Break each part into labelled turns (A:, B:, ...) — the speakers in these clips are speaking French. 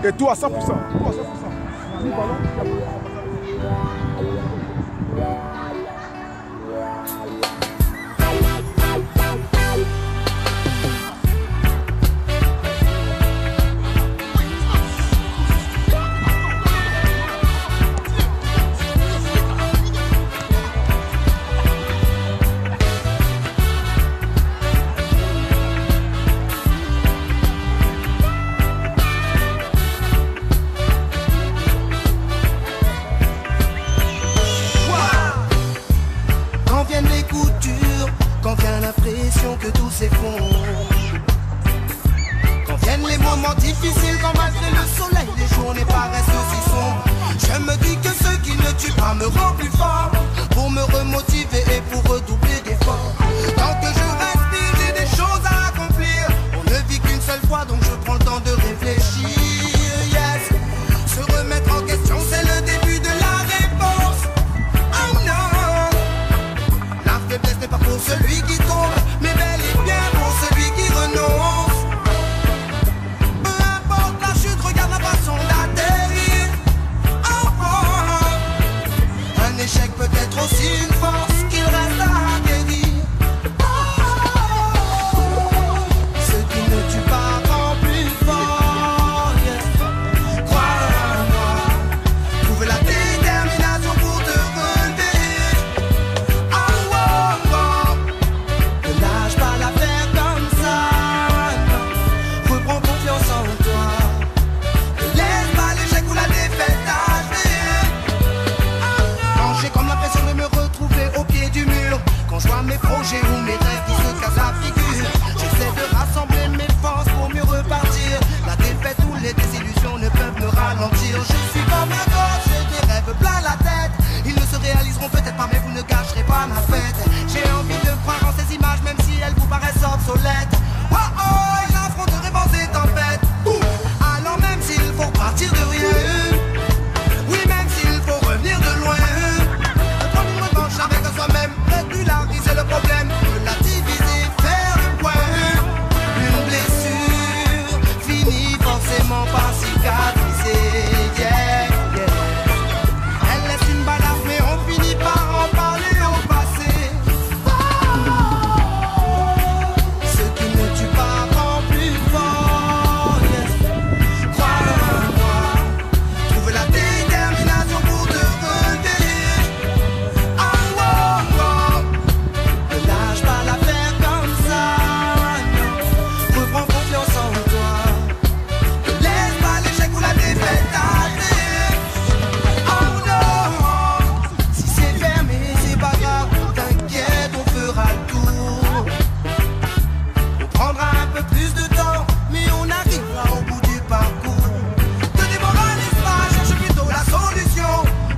A: Et tout à 100%. Tout à 100%. Le ballon,
B: que tout s'effondre. Quand viennent les moments difficiles, quand malgré le soleil, les journées paraissent aussi sombres, je me dis que ce qui ne tue pas me rend plus fort, pour me remotiver et pour redoubler d'efforts. Tant que je respire, j'ai des choses à accomplir. On ne vit qu'une seule fois, donc je prends le temps de réfléchir. Yes, se remettre en question, c'est le début de la réponse. Oh non, la faiblesse n'est pas pour celui qui tombe, mais bel et bien pour celui qui renonce. Peu importe la chute, regarde la façon d'atterrir. Oh, oh, oh. Un échec peut être aussi une force qu'il reste à guérir. Oh, oh, oh. Ce qui ne tue pas rend plus fort. Yes. Crois en moi, trouve la détermination pour te relever. Oh, oh, oh. Ne lâche pas l'affaire comme ça, non. Reprends confiance en toi. Ne laisse pas l'échec ou la défaite t'achever. Quand j'ai comme l'impression de me retrouver au pied du mur, quand je vois mes projets ou mes rêves qui se cassent la figure, j'essaie de rassembler mes forces pour mieux repartir. La défaite ou les désillusions ne peuvent me ralentir. Je suis comme un gosse, j'ai des rêves plein la tête. Ils ne se réaliseront peut-être pas, mais vous ne gâcherez pas ma fête. J'ai envie de croire en ces images, même si elles vous paraissent obsolètes. Oh oh, j'affronterai vents et tempêtes. Alors même s'il faut partir de rien, oui, même s'il faut revenir de loin, prendre une revanche avec soi-même, régulariser le problème, relativiser, faire le point. Une blessure finit forcément par cicatriser. Yeah, yeah. Elle laisse une balafre, mais on finit par en parler au passé. Ce qui ne tue pas rend plus fort. Yes. Crois en moi, trouve la détermination pour te relever. Oh, oh, oh. Ne lâche pas l'affaire comme ça, non. Reprends confiance en toi. Ne laisse pas l'échec ou la défaite t'arrêter. Oh non, si c'est fermé, c'est pas grave, t'inquiète, on fera le tour. On prendra un peu plus de temps, mais on arrivera au bout du parcours. Ne démoralise pas, cherche plutôt la solution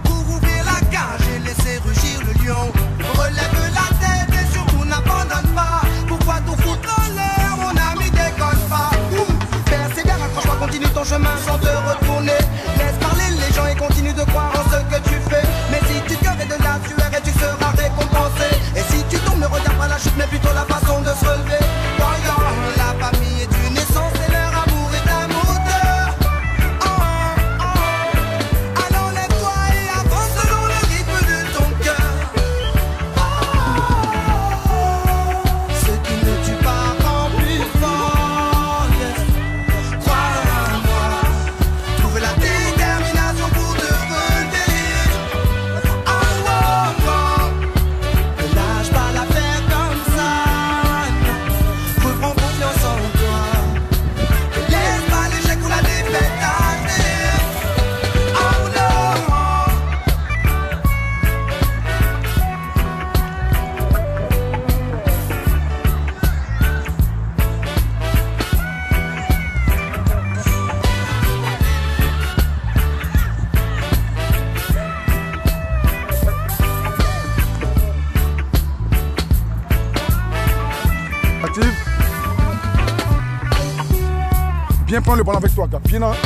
B: pour ouvrir la cage et laisser rugir le lion. Relève la tête et surtout n'abandonne pas. Pourquoi tout foutre en l'air, mon ami, déconne pas. Persévère, accroche-toi, continue ton chemin sans te retourner. Laisse parler les gens et continue de croire en ce que tu fais. Mais si tu cœur et de la sueur et tu seras récompensé. Et si tu tombes, ne regarde pas la chute mais plutôt la façon de se relever. Voyons, la famille est une essence et leur amour est un moteur. Oh, oh, oh. Alors lève-toi et avance selon le rythme de ton cœur. Oh, oh, oh. Ce qui ne tue pas rend plus fort. Yes. Crois en moi, trouve la détermination pour te relever. Oh, oh, oh. Ne lâche pas l'affaire comme ça, non. Reprends confiance en toi. Ne laisse pas l'échec ou la défaite t'arrêter. Oh non.
A: active. Viens prendre le ballon avec toi, gars. Viens emmener.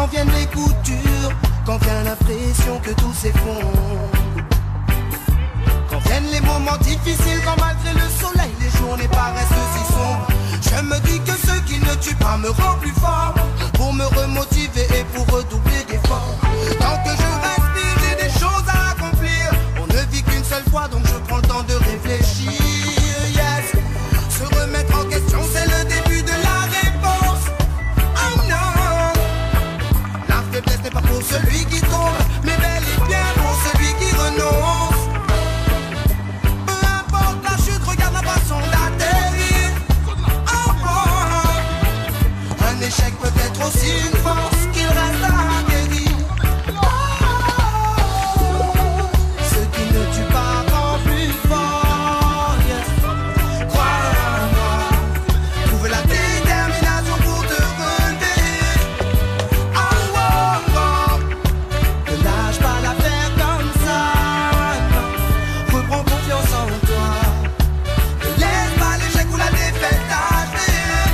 B: Quand viennent les coups durs, quand vient l'impression que tout s'effondre, quand viennent les moments difficiles, quand malgré le soleil les journées paraissent si sombres, je me dis que ce qui ne tue pas me rend plus fort, pour me remotiver et pour redoubler d'efforts. Tant que je respire, j'ai des choses à accomplir. On ne vit qu'une seule fois, donc je prends le temps de réfléchir. Yes, se remettre en question, c'est le début de la réponse. Oh non, la faiblesse n'est pas pour celui qui tombe, mais bel et bien pour celui qui renonce. Peu importe la chute, regarde la façon d'atterrir. Oh, oh. Un échec peut être aussi une force qu'il reste à acquérir. Ce qui ne tue pas rend plus fort. Yes. Crois en moi, trouve la détermination pour te relever. Oh, oh, oh. Ne lâche pas l'affaire comme ça. Non. Reprends confiance en toi. Ne laisse pas l'échec ou la défaite t'achever.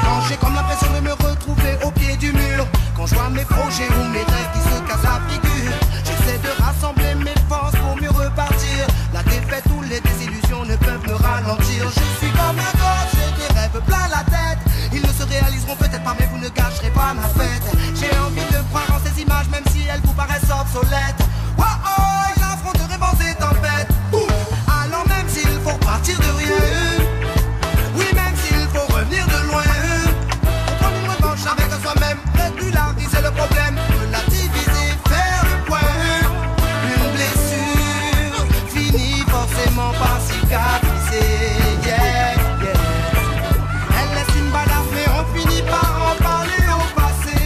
B: Quand j'ai comme l'impression de me retrouver au pied du mur, quand je vois mes projets ou mes rêves qui se cassent la figure, j'essaie de rassembler mes forces pour mieux repartir. La défaite ou les désillusions ne peuvent me ralentir. Je suis comme un gosse, j'ai des rêves plein la tête. Ils ne se réaliseront peut-être pas, mais vous ne gâcherez pas ma fête. J'ai envie de croire en ces images, même si elles vous paraissent obsolètes. Oh oh, j'affronterai vents et tempêtes. Alors même s'il faut partir de rien, oui, même s'il faut revenir de loin, prendre une revanche avec soi-même, régulariser le problème, relativiser, faire le point. Une blessure finit forcément par cicatriser. Yeah, yeah. Elle laisse une balafre, mais on finit par en parler au passé.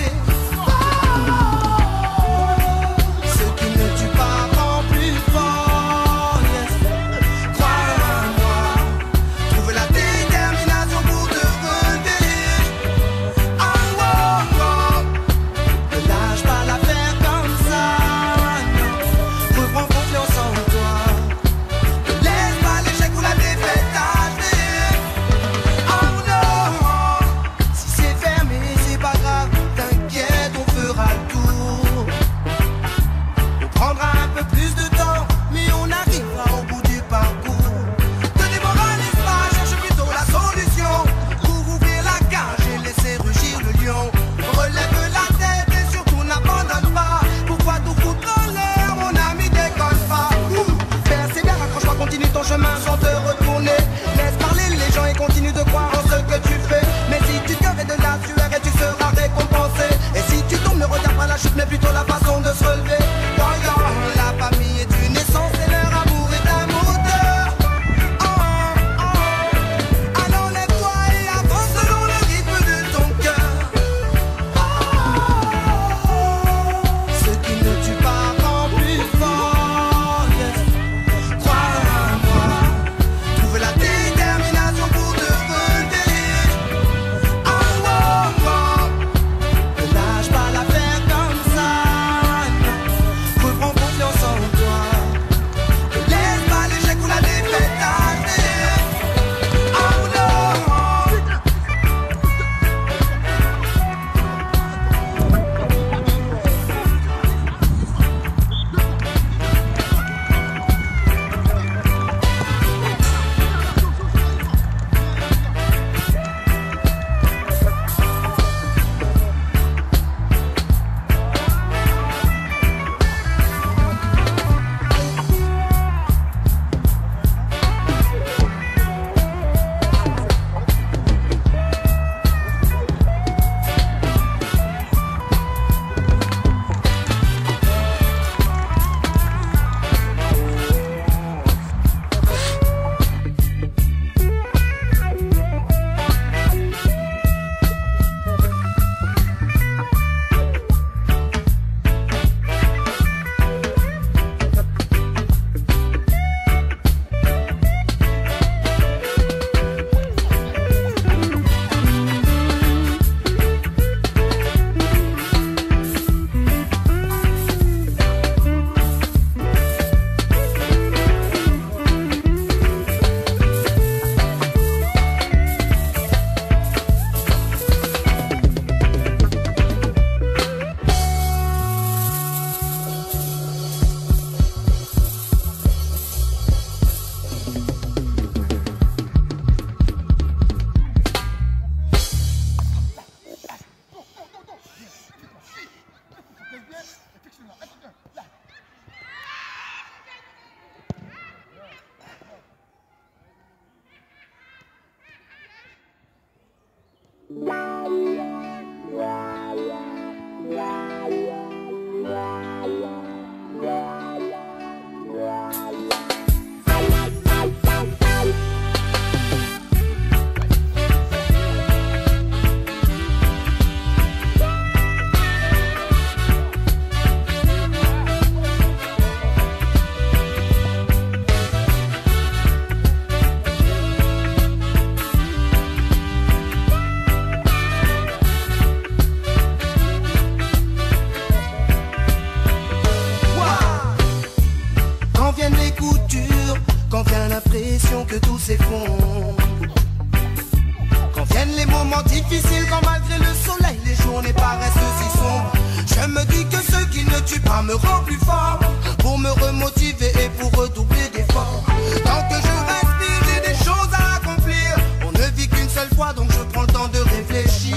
B: pas me rend plus fort pour me remotiver et pour redoubler d'efforts. Tant que je respire, j'ai des choses à accomplir. On ne vit qu'une seule fois, donc je prends le temps de réfléchir.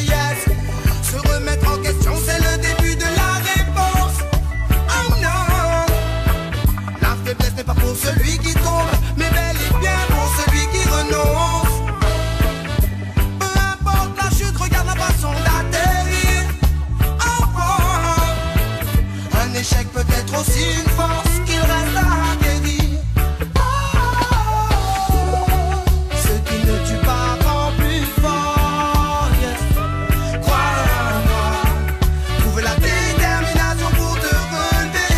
B: Yes, se remettre en question, c'est le début de la réponse. Oh non, la faiblesse n'est pas pour celui qui tombe, mais bel et bien pour celui qui renonce. Peu importe la chute, regarde la façon d'atterrir. Oh, oh. Un échec peut être aussi une force qu'il reste à guérir. Ce qui ne tue pas rend plus fort. Yes. Crois en moi, trouve la détermination pour te relever.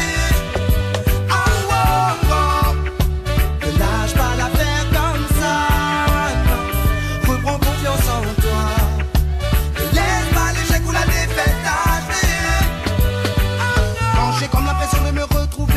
B: Oh, oh, oh. Ne lâche pas l'affaire comme ça. Non. Reprends confiance en toi. Ne laisse pas l'échec ou la défaite t'achever. Quand j'ai comme l'impression de me retrouver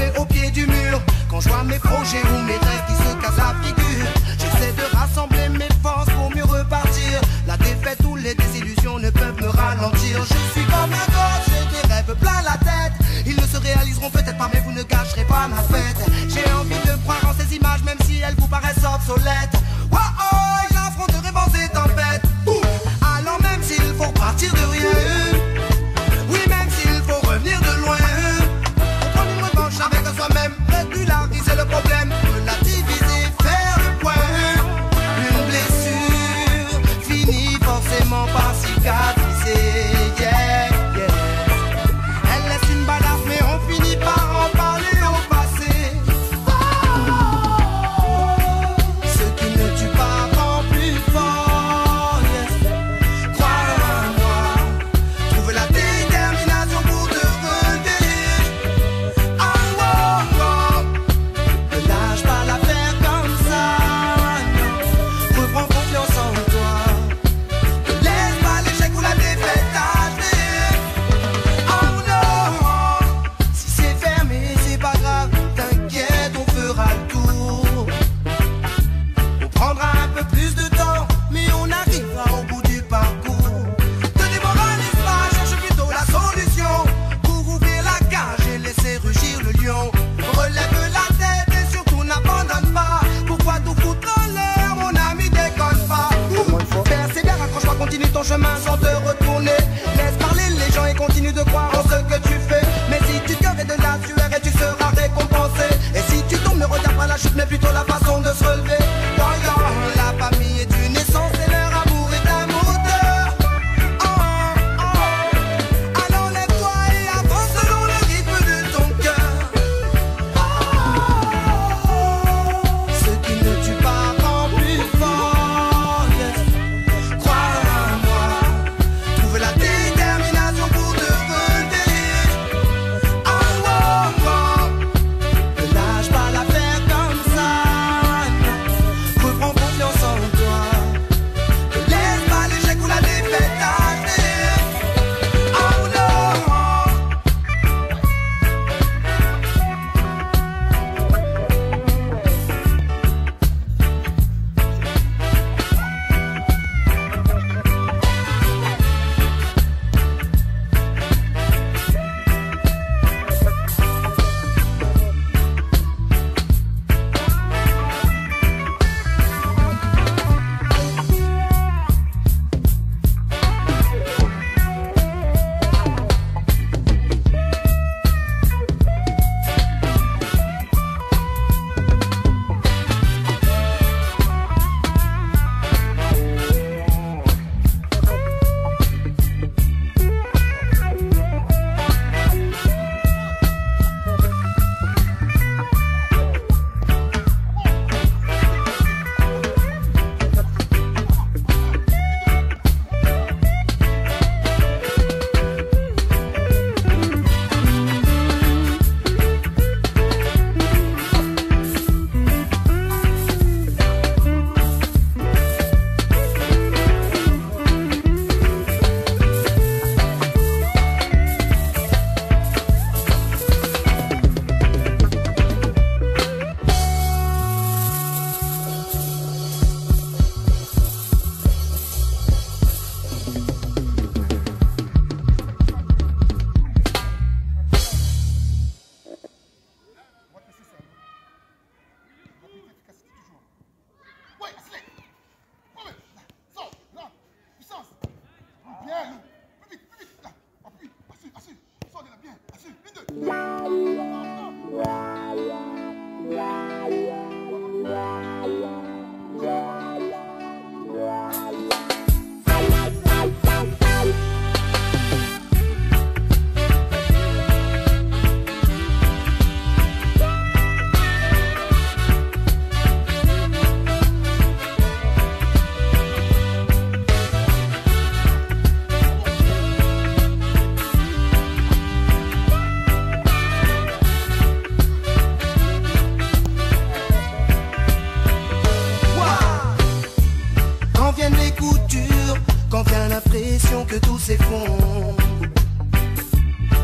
B: Que tout s'effondre.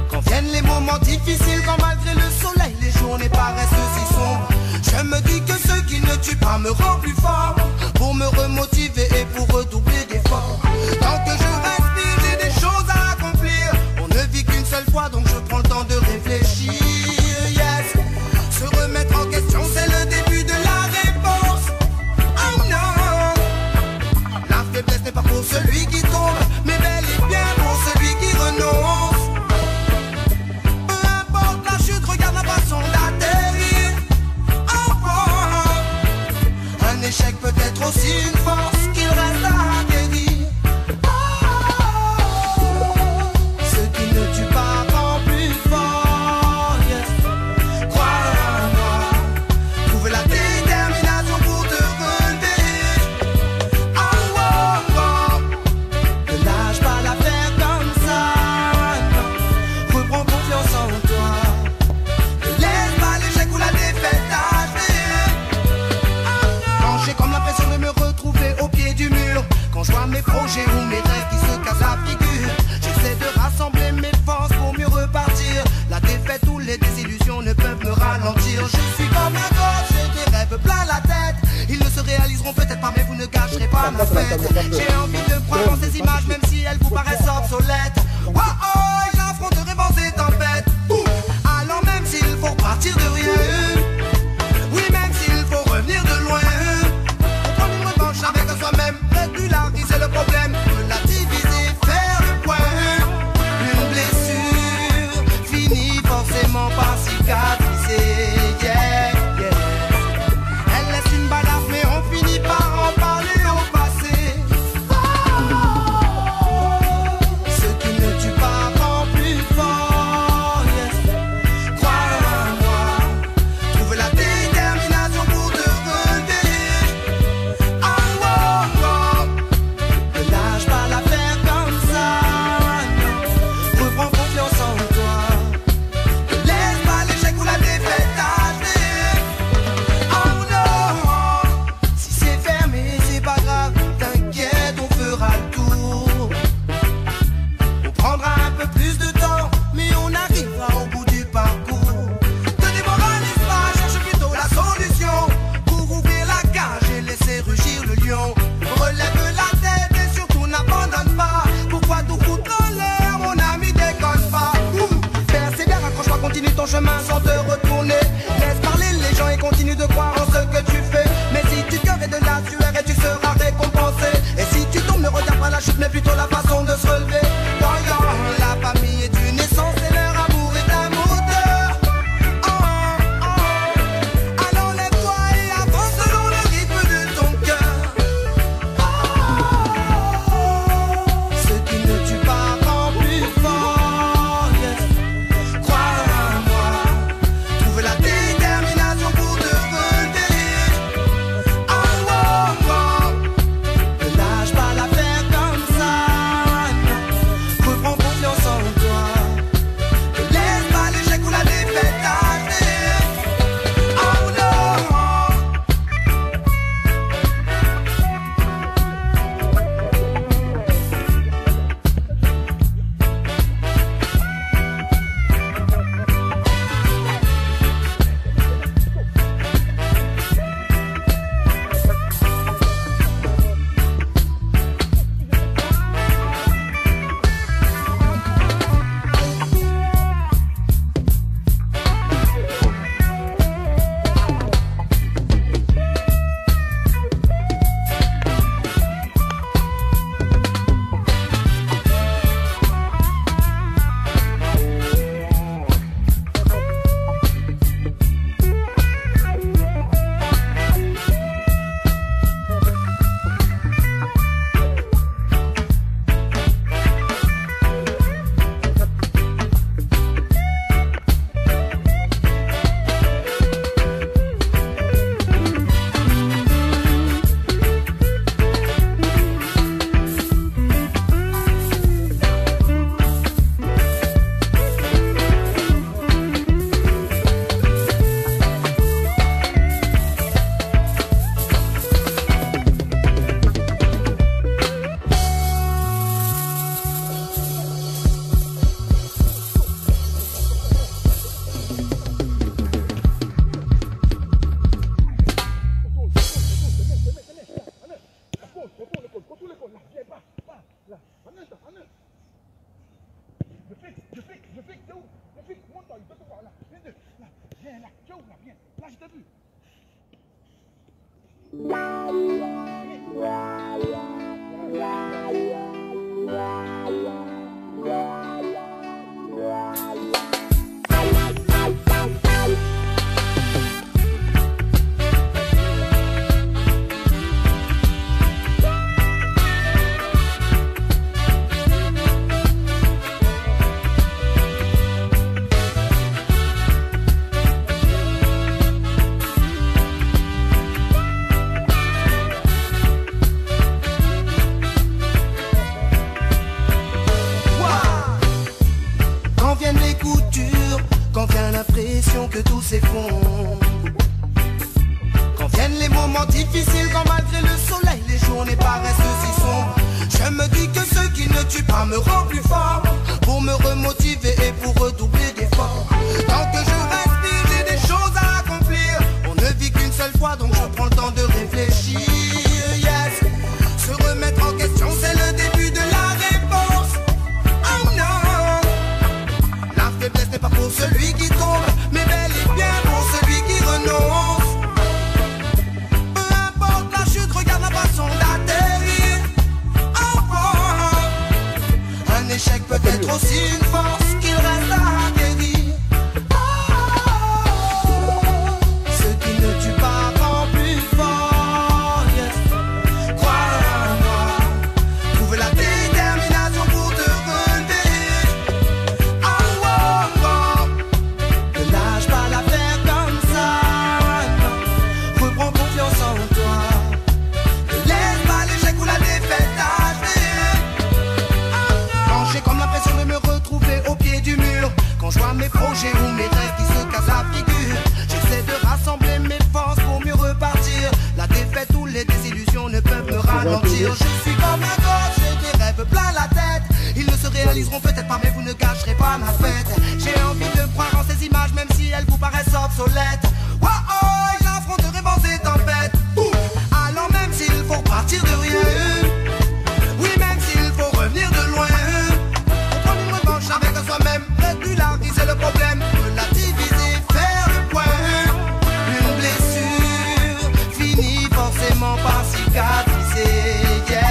B: Quand viennent les moments difficiles, quand malgré le soleil les journées paraissent si sombres, je me dis que ce qui ne tue pas me rend plus fort, pour me remotiver et pour redoubler d'efforts. Tant que je respire, j'ai des choses à accomplir. On ne vit qu'une seule fois, donc je prends le temps de réfléchir. Yes, se remettre en question, c'est le début de la réponse. Oh non, la faiblesse n'est pas pour celui qui tombe, mais bel et bien pour celui qui renonce. Peu importe la chute, regarde la façon d'atterrir. Oh, oh. Un échec peut être aussi une force qu'il reste à acquérir. Oh, ce qui ne tue pas rend plus fort. Yes. Crois en moi, trouve la détermination pour te relever. Oh, oh, oh. Ne lâche pas l'affaire comme ça, non. Reprends confiance en toi. Ne laisse pas l'échec ou la défaite t'achever. Quand j'ai comme l'impression de me retrouver au pied du mur, quand je vois mes projets ou mes rêves qui se cassent la figure, j'essaie de rassembler mes forces pour mieux repartir. La défaite ou les désillusions ne peuvent me ralentir. Je suis comme un gosse, j'ai des rêves plein la tête. Ils ne se réaliseront peut-être pas, mais vous ne gâcherez pas ma fête. J'ai envie de croire en ces images, même si elles vous paraissent obsolètes. Oh oh, j'affronterai vents et tempêtes. Alors même s'il faut partir de rien, oui, même s'il faut revenir de loin, pour prendre une revanche avec soi-même, régulariser le problème, relativiser, faire le point. Une blessure finit forcément par cicatriser. Yeah, yeah. Elle laisse une balafre, mais on finit par en parler au passé. Ce qui ne tue pas rend plus fort. Yes. Crois en moi, trouve la détermination pour te relever. Oh, oh, oh. Ne lâche pas l'affaire comme ça, non. Reprends confiance en toi. Ne laisse pas l'échec ou la défaite t'achever. Oh non, si c'est fermé, c'est pas grave, t'inquiète, on fera le tour. On prendra un peu plus de temps, mais on arrivera au bout du parcours. Ne démoralise pas, cherche plutôt la solution pour ouvrir la cage et laisser rugir le lion. Relève la tête et surtout n'abandonne pas. Pourquoi tout foutre en l'air, mon ami, déconne pas. Persévère, accroche-toi, continue ton chemin sans te retourner. Laisse parler les gens et continue de croire en ce que tu fais. Mais si tu cœur et de la sueur et tu seras récompensé. Et si tu tombes, ne regarde pas la chute mais plutôt la façon de se relever. Voyons, la famille est une essence et leur amour est un moteur. Oh, oh, oh. Alors lève-toi et avance selon le rythme de ton cœur. Oh, oh, oh. Ce qui ne tue pas rend plus fort. Yes. Crois en moi, trouve la détermination pour te relever. Oh, oh, oh. Ne lâche pas l'affaire comme ça.
A: Je fais, t'es où? Je fais, monte-toi, il peut te voir là. Viens là, tu es où là? Viens. Là, je t'ai vu.
B: Quand vient l'impression que tout s'effondre, quand viennent les moments difficiles, quand malgré le soleil les journées paraissent si sombres, je me dis que ce qui ne tue pas me rend plus fort, pour me remotiver et pour redoubler d'efforts. Tant que je respire, j'ai des choses à accomplir. On ne vit qu'une seule fois, donc je prends le temps de réfléchir. Yes, se remettre en question, c'est le début de la réponse. Oh non, la faiblesse n'est pas pour celui qui tombe, mais bel et bien pour celui qui renonce. Peu importe la chute, regarde la façon d'atterrir. Oh, oh. Un échec peut être aussi une force qu'il reste à acquérir. Oh, ce qui ne tue pas rend plus fort. Yes. Crois en moi, trouve la détermination pour te relever. Oh, oh, oh. Ne lâche pas l'affaire comme ça. Non. Reprends confiance en toi. Ne laisse pas l'échec ou la défaite t'achever. Quand j'ai comme l'impression de me retrouver au pied du mur, quand je vois mes projets ou mes rêves qui se cassent la figure, j'essaie de rassembler mes forces pour mieux repartir. La défaite ou les désillusions ne peuvent me ralentir. Je suis comme un gosse, j'ai des rêves plein la tête. Ils ne se réaliseront peut-être pas, mais vous ne gâcherez pas ma fête. J'ai envie de croire en ces images, même si elles vous paraissent obsolètes. Oh oh, j'affronterai vents et tempêtes. Alors même s'il faut partir de rien, oui, même s'il faut revenir de loin, prendre une revanche avec soi-même, régulariser le problème, relativiser, faire le point. Une blessure finit forcément par cicatriser. Yeah.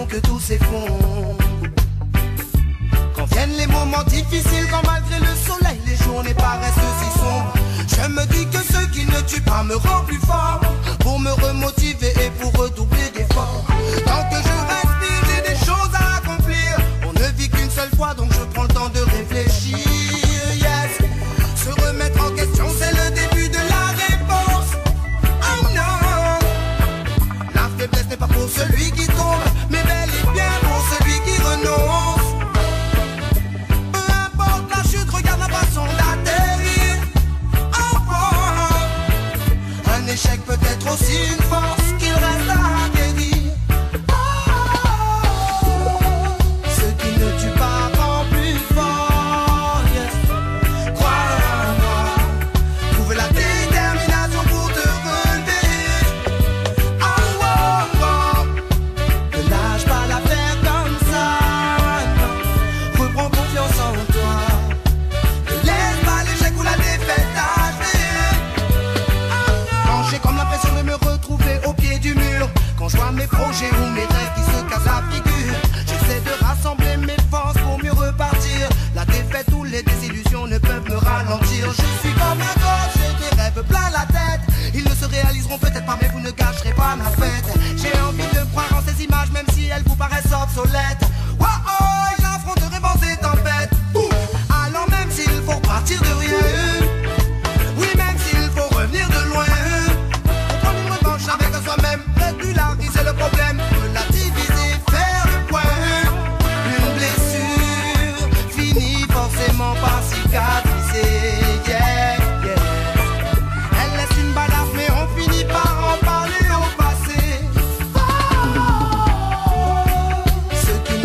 B: Que tout s'effondre. Quand viennent les moments difficiles, quand malgré le soleil les journées paraissent si sombres, je me dis que ce qui ne tue pas me rend plus fort, pour me remotiver et pour redoubler d'efforts. Tant que je respire, j'ai des choses à accomplir. On ne vit qu'une seule fois, donc je prends le temps de réfléchir. Yes, se remettre en question, c'est le début de la réponse. Oh non, la faiblesse n'est pas pour celui qui tombe, mais bel et bien pour celui qui renonce. Peu importe la chute, regarde la façon d'atterrir. Oh, oh. Un échec peut être aussi une force qu'il reste à acquérir. Oh, ce qui ne tue pas rend plus fort. Yes. Crois en moi, trouve la détermination pour te relever. Oh, oh, oh. Ne lâche pas l'affaire comme ça, non. Reprends confiance en toi. Ne laisse pas l'échec ou la défaite t'achever. Quand j'ai comme l'impression de me retrouver au pied du mur, quand je vois mes projets ou mes rêves qui se cassent la figure, j'essaie de rassembler mes forces pour mieux repartir. La défaite ou les désillusions ne peuvent me ralentir. Je suis comme un gosse, j'ai des rêves plein la tête. Ils ne se réaliseront peut-être pas, mais vous ne gâcherez pas ma fête. J'ai envie de croire en ces images, même si elles vous paraissent obsolètes. Oh oh, j'affronterai vents et tempêtes. Alors même s'il faut partir de rien, oui, même s'il faut revenir de loin, on prend une revanche avec soi-même, régulariser le problème, relativiser, faire le point. Une blessure finit forcément par cicatriser. Yeah, yeah. Elle laisse une balafre, mais on finit par en parler au passé. Oh, ce qui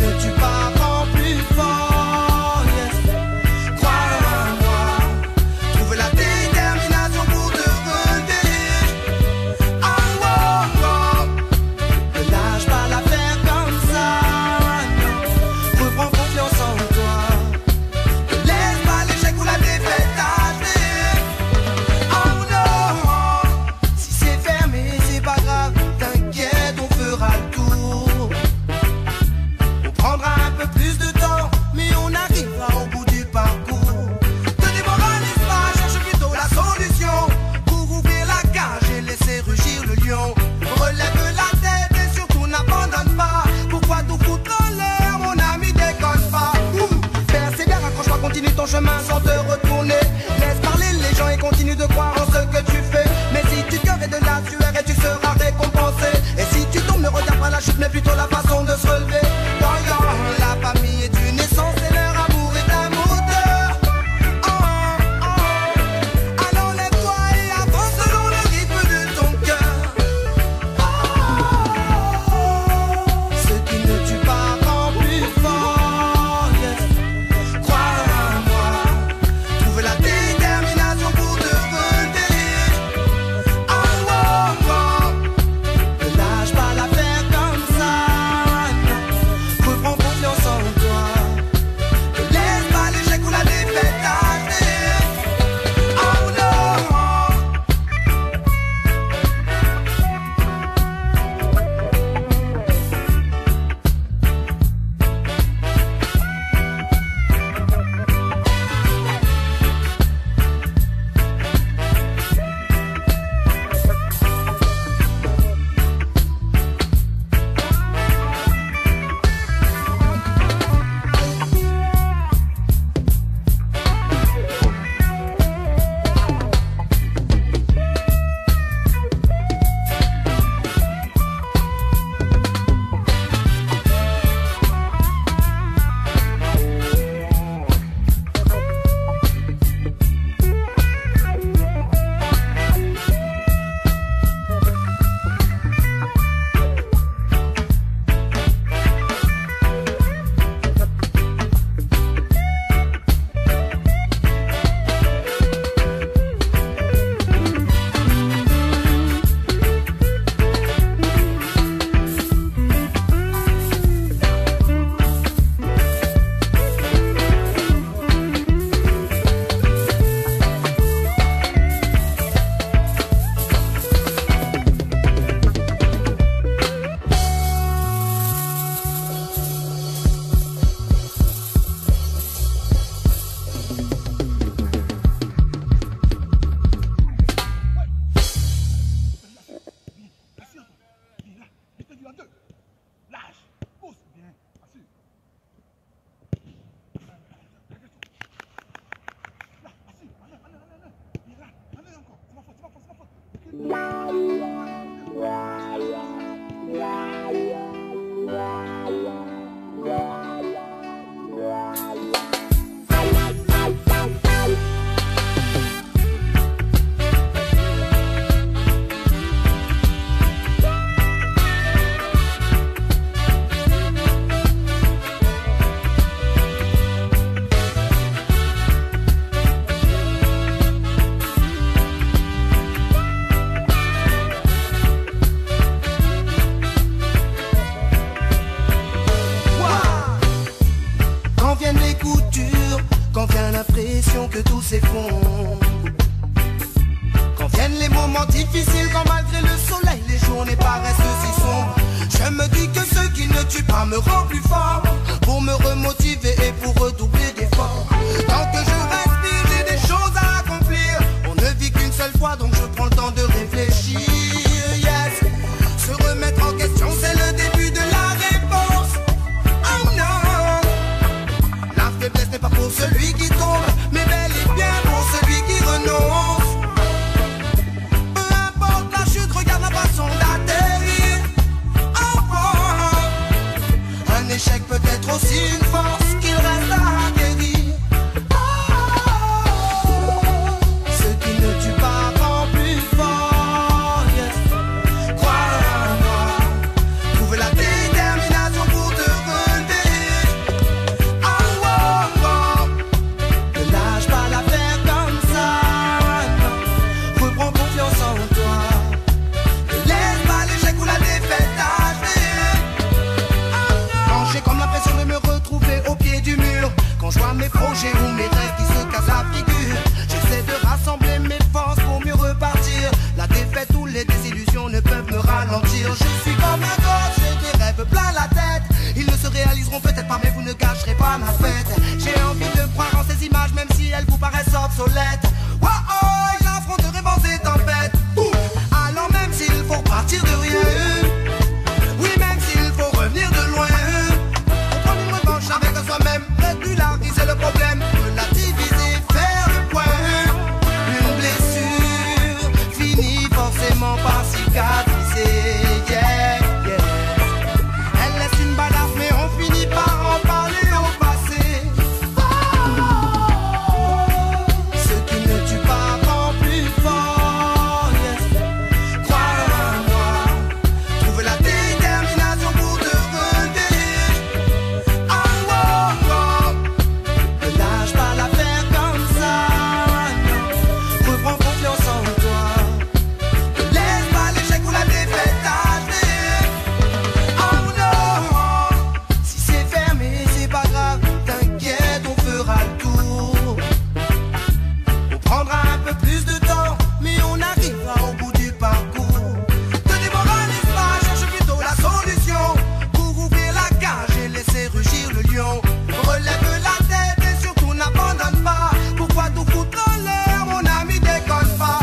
B: tout s'effondre. Quand viennent les moments difficiles, quand malgré le soleil les journées paraissent si sombres, je me dis que ce qui ne tue pas me rend plus fort, pour me remotiver et pour redoubler d'efforts. Tant que je respire, j'ai des choses à accomplir. On ne vit qu'une seule fois, donc je prends le temps de réfléchir. Yes, se remettre en question, c'est le début de la réponse. Oh non, la faiblesse n'est pas pour celui qui tombe, mais bel et bien pour celui qui renonce. Peu importe la chute, regarde la façon d'atterrir. Oh, oh. Un échec peut être aussi une force qu'il reste à acquérir. Ce qui ne tue pas rend plus fort. Yes. Crois en moi, trouve la détermination pour te relever. Oh, oh, oh. Ne lâche pas l'affaire comme ça. Non. Reprends confiance en toi. Ne laisse pas l'échec ou la défaite achever. Quand j'ai comme l'impression de me retrouver au pied du mur, quand je vois mes projets ou mes rêves qui se cassent la figure, j'essaie de rassembler mes forces pour mieux repartir. La défaite ou les désillusions ne peuvent me ralentir. Je suis comme un gosse, j'ai des rêves plein la tête. Ils ne se réaliseront peut-être pas, mais vous ne gâcherez pas ma fête. J'ai envie de croire en ces images, même si elles vous paraissent obsolètes. Oh oh, j'affronterai vents et tempêtes. Alors même s'il faut partir de rien, oui, même s'il faut revenir de loin, prendre une revanche avec soi-même, régulariser le problème, relativiser, faire le point. Une blessure finit forcément par cicatriser. Yeah, yeah. Elle laisse une balafre, mais on finit par en parler au passé. Ce qui ne tue pas rend plus fort. Yes. Crois en moi, trouve la détermination pour te relever. Oh, oh, oh. Ne lâche pas l'affaire comme ça. Non. Reprends confiance en toi. Ne laisse pas l'échec ou la défaite achever. Oh non. Si c'est fermé, c'est pas grave. T'inquiète, on fera le tour. On prendra un peu plus de temps, mais on arrivera au bout du parcours. Ne démoralise pas, cherche plutôt la solution pour ouvrir la cage et laisser rugir le lion. Relève la tête et surtout n'abandonne pas. Pourquoi tout foutre en l'air, mon ami, déconne pas.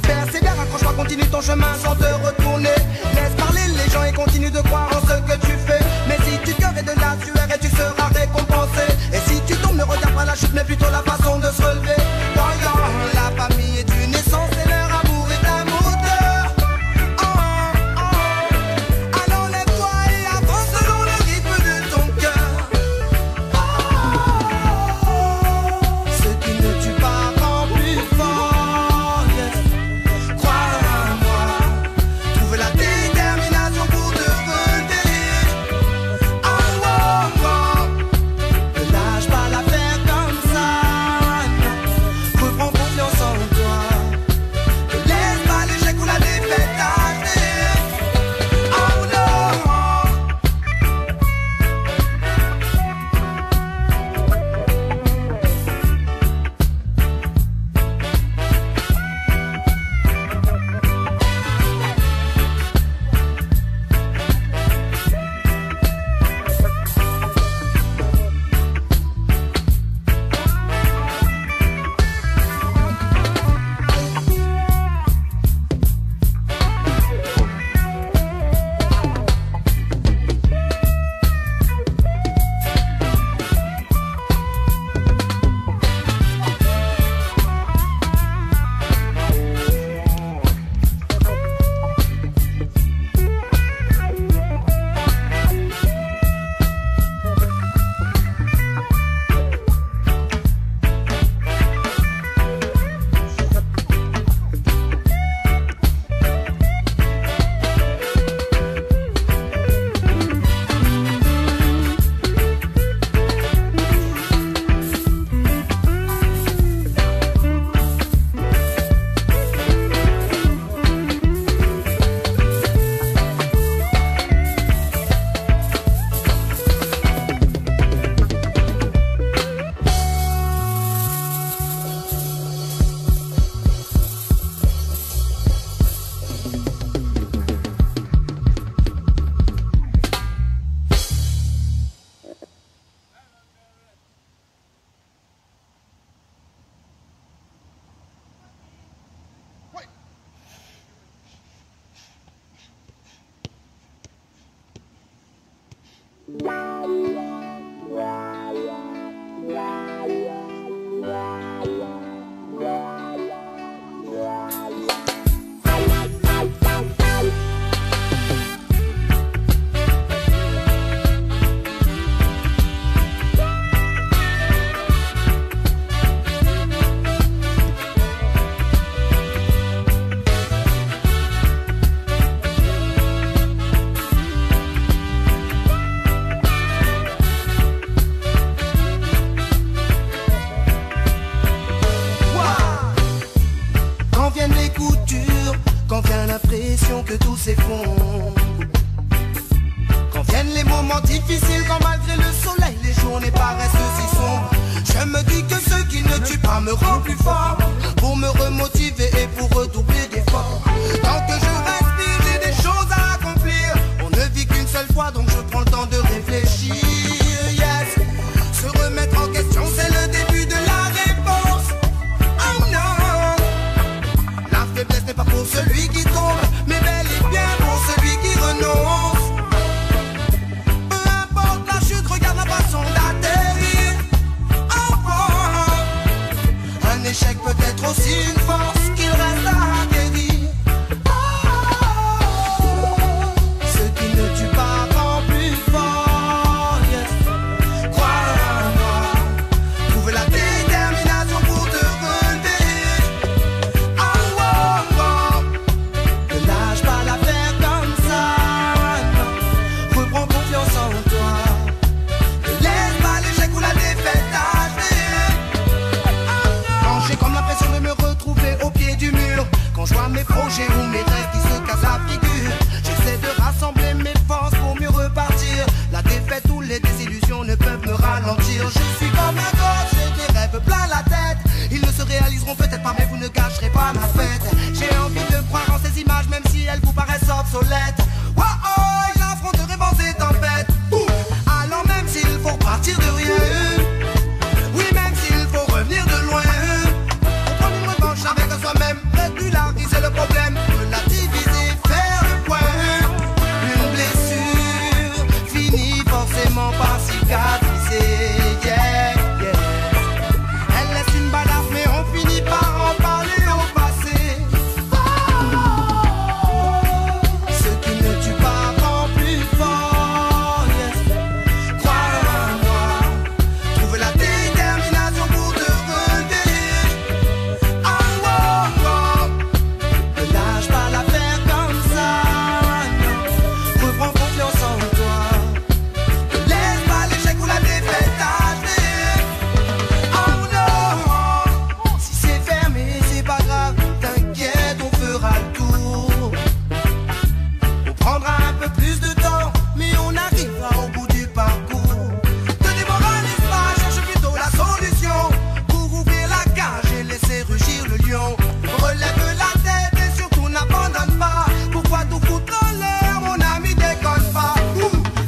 B: Persévère, accroche-toi, continue ton chemin sans te retourner. Laisse parler les gens et continue de croire en ce que tu fais. Mais si tu cœur et de la sueur et tu seras récompensé. Et si tu tombes, ne regarde pas la chute, mais plutôt la façon de se relever. Voyons, la famille est une essence et leur amour est un moteur. Oh, oh, oh. Alors lève-toi et avance selon le rythme de ton cœur. Oh, oh, oh. Ce qui ne tue pas rend plus fort. Yes. Crois en moi, trouve la détermination pour te relever. Oh, oh, oh. Ne lâche pas l'affaire comme ça. que tout s'effondre. Quand viennent les moments difficiles, quand malgré le soleil les journées paraissent si sombres, je me dis que ce qui ne tue pas me rend plus fort, pour me remotiver et pour redoubler d'efforts. Tant que je respire, j'ai des choses à accomplir. On ne vit qu'une seule fois, donc je prends le temps de réfléchir. Yes, se remettre en question, c'est le début de la réponse. Oh non, la faiblesse n'est pas pour celui qui tombe, mais bel et bien pour celui qui renonce. Peu importe la chute, regarde la façon d'atterrir. Oh, oh. Un échec peut être aussi une force qu'il reste à acquérir. Ce qui ne tue pas rend plus fort. Yes. Crois en moi, trouve la détermination pour te relever. Oh, oh, oh. Ne lâche pas l'affaire comme ça. Non. Reprends confiance en toi. Ne laisse pas l'échec ou la défaite t'achever. Quand j'ai comme l'impression de me retrouver au pied du mur, quand je vois mes projets ou mes rêves qui se cassent la figure, j'essaie de rassembler mes forces pour mieux repartir. La défaite ou les désillusions ne peuvent me ralentir. Je suis comme un gosse, j'ai des rêves plein la tête. Ils ne se réaliseront peut-être pas, mais vous ne gâcherez pas ma fête. J'ai envie de croire en ces images, même si elles vous paraissent obsolètes. Oh oh, j'affronterai vents et tempêtes. Alors même s'il faut partir de rien, oui, même s'il faut revenir de loin, on prend une revanche avec soi-même, régulariser le problème, relativiser, faire le point. Une blessure finit forcément par cicatriser. Yeah, yeah. Elle laisse une balafre, mais on finit par en parler au passé. Ce qui ne tue pas rend plus fort. Yes. Crois en moi, trouve la détermination pour te relever. Oh, oh, oh. Ne lâche pas l'affaire comme ça. Non. Reprends confiance en toi. Ne laisse pas l'échec ou la défaite t'achever. Oh non, si c'est fermé, c'est pas grave. T'inquiète, on fera le tour. On prendra un peu plus de temps, mais on arrivera au bout du parcours. Te démoralise pas, cherche plutôt la solution pour ouvrir la cage et laisser rugir le lion. Relève la tête et surtout n'abandonne pas. Pourquoi tout foutre en l'air, mon ami, déconne pas.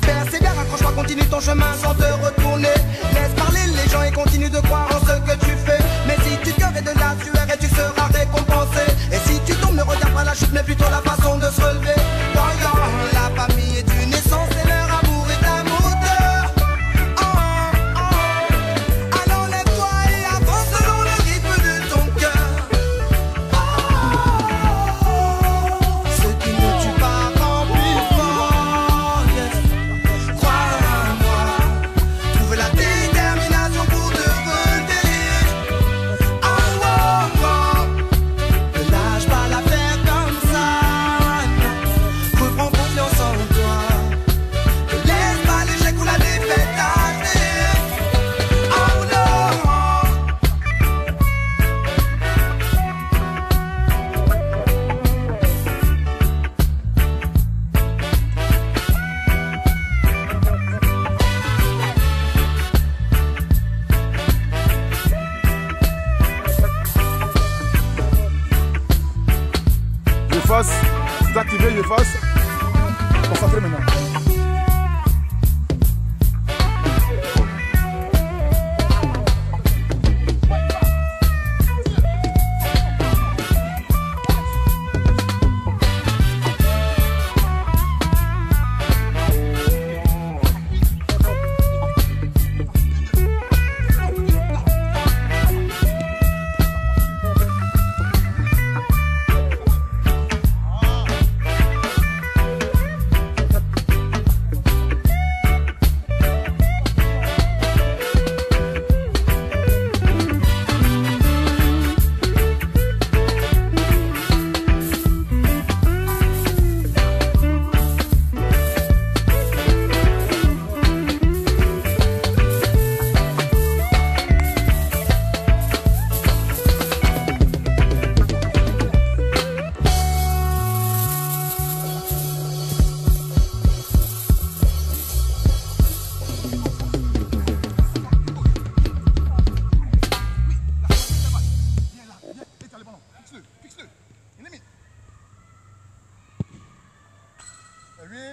B: Persévère, accroche-toi, continue ton chemin sans te retourner. Laisse parler les gens et continue de croire en ce que tu fais. Mais si tu cœur et de la sueur et tu seras récompensé. Et si tu tombes, ne regarde pas la chute, mais plutôt la façon de se relever. Voyons, la famille est une essence et leur amour est un moteur. Oh, oh, oh. Alors lève-toi et avance selon le rythme de ton cœur. Ce qui ne tue pas rend plus fort. Yes. Crois en moi, trouve la détermination pour te relever. Oh, oh, oh. Ne lâche pas l'affaire comme ça. Non. Reprends confiance en toi. Ne laisse pas l'échec ou la défaite t'achever. Oh non.
A: J'efface, c'est activé, j'efface. Concentrez maintenant.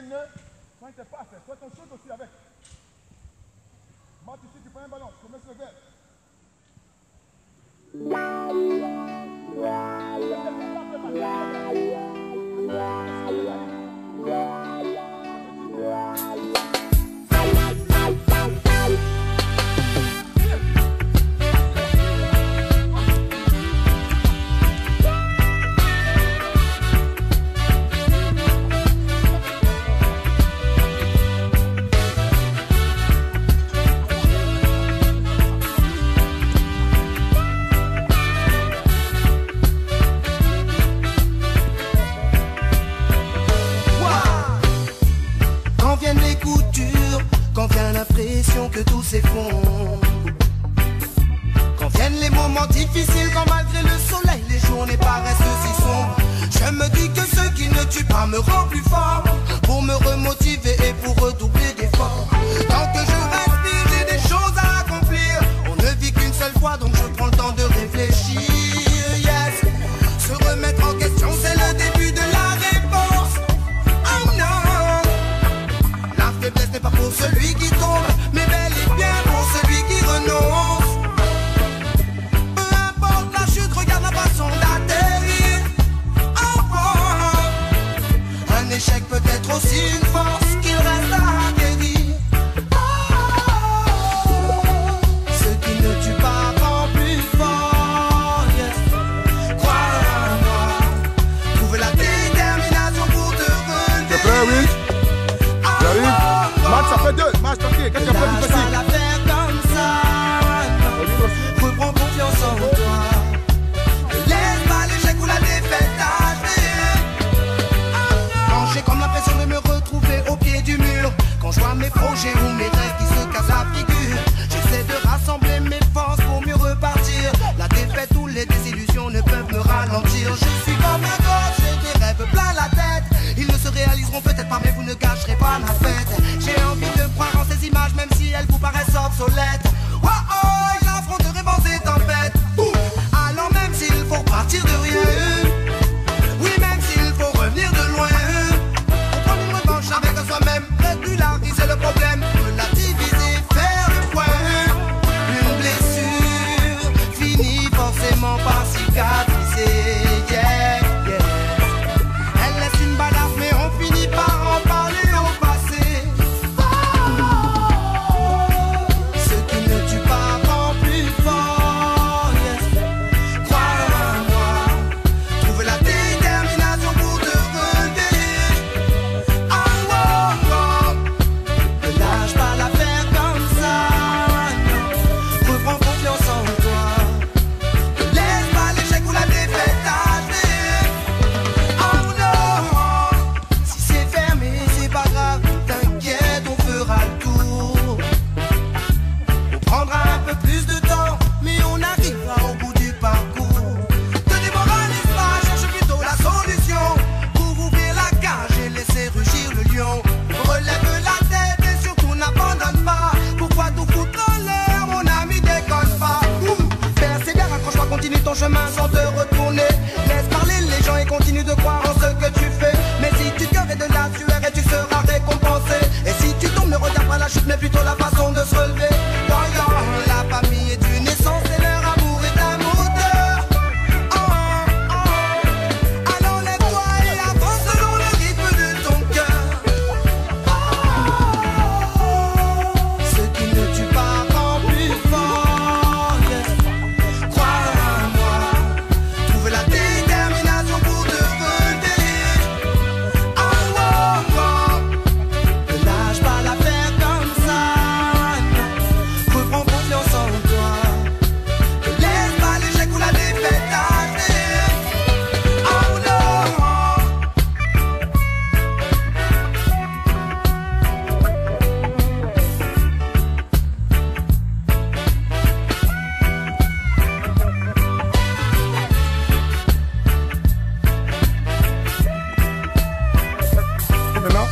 A: gagne, quand il te passe, toi ton shoot aussi avec. Marc ici, tu prends un ballon, tu mets sur le verre.
B: Quand vient l'impression que tout s'effondre, quand viennent les moments difficiles, quand malgré le soleil les journées paraissent si sombres, je me dis que ce qui ne tue pas me rend plus fort, pour me remotiver et pour redoubler d'efforts. Tant que je respire, j'ai des choses à accomplir. On ne vit qu'une seule fois, donc je prends le temps de réfléchir. Yes, se remettre en question, c'est le début de la réponse. Oh non, la faiblesse n'est pas pour celui qui tombe, mais bel et bien pour celui qui renonce. Peu importe la chute, regarde la façon d'atterrir. Oh, oh. Un échec peut être aussi une force qu'il reste à acquérir. Oh, ce qui ne tue pas rend plus fort. Yes. Crois en moi, trouve la détermination pour te relever.
A: S'il te plaît, oui. J'arrive. Match, ça fait 2. Match, tranquille. Qu'est-ce qu'il y a plus facile?
B: La faire comme ça. Reprends confiance en toi. Ne laisse pas l'échec ou la défaite t'achever. Quand j'ai comme l'impression de me retrouver au pied du mur, quand je vois mes projets ou mes rêves qui se cassent la figure, j'essaie de rassembler mes forces pour mieux repartir. La défaite ou les désillusions ne peuvent me ralentir. Je suis comme un gosse, j'ai des rêves plein la tête. Ils ne se réaliseront peut-être pas, mais vous ne gâcherez pas ma fête. J'ai envie de croire en ces images, même si elles vous paraissent obsolètes. Oh oh, ils affronteront vents et tempêtes. Alors même s'il faut partir de rien, oui, même s'il faut revenir de loin, prendre une revanche avec soi-même, régulariser le problème, relativiser, faire le point. Une blessure finit forcément par cicatriser. Yeah, yeah. Elle laisse une balafre, mais on finit par en parler au passé. Ce qui ne tue pas rend plus fort. Yes. Crois en moi, trouve la détermination pour te relever. Oh, oh, oh. Ne lâche pas l'affaire comme ça. Reprends confiance en toi. Ne laisse pas l'échec ou la défaite t'achever. Oh non, si c'est fermé, c'est pas grave, t'inquiète, on fera le tour. On prendra un peu plus de temps, mais on arrivera au bout du parcours. Ne démoralise pas, cherche plutôt la solution pour ouvrir la cage et laisser rugir le lion. Relève la tête et surtout n'abandonne pas. Pourquoi tout foutre en l'air, mon ami, déconne pas. Persévère, accroche-toi, continue ton chemin sans te retourner. Laisse parler les gens et continue de croire en ce que tu fais. Mais si tu te et de la sueur et tu seras récompensé. Et si tu tombes, ne regarde pas la chute, mais plutôt la façon de se relever. La famille est une essence et leur amour est un moteur. Oh, oh, oh. Alors lève-toi et avance selon le rythme de ton cœur. Ce qui ne tue pas rend plus fort. Yes. Crois en moi, trouve la détermination pour te relever. Oh, oh, oh. Ne lâche pas l'affaire comme ça. Reprends confiance en toi. Ne laisse pas l'échec ou la défaite t'achever. Oh non.
A: Maintenant,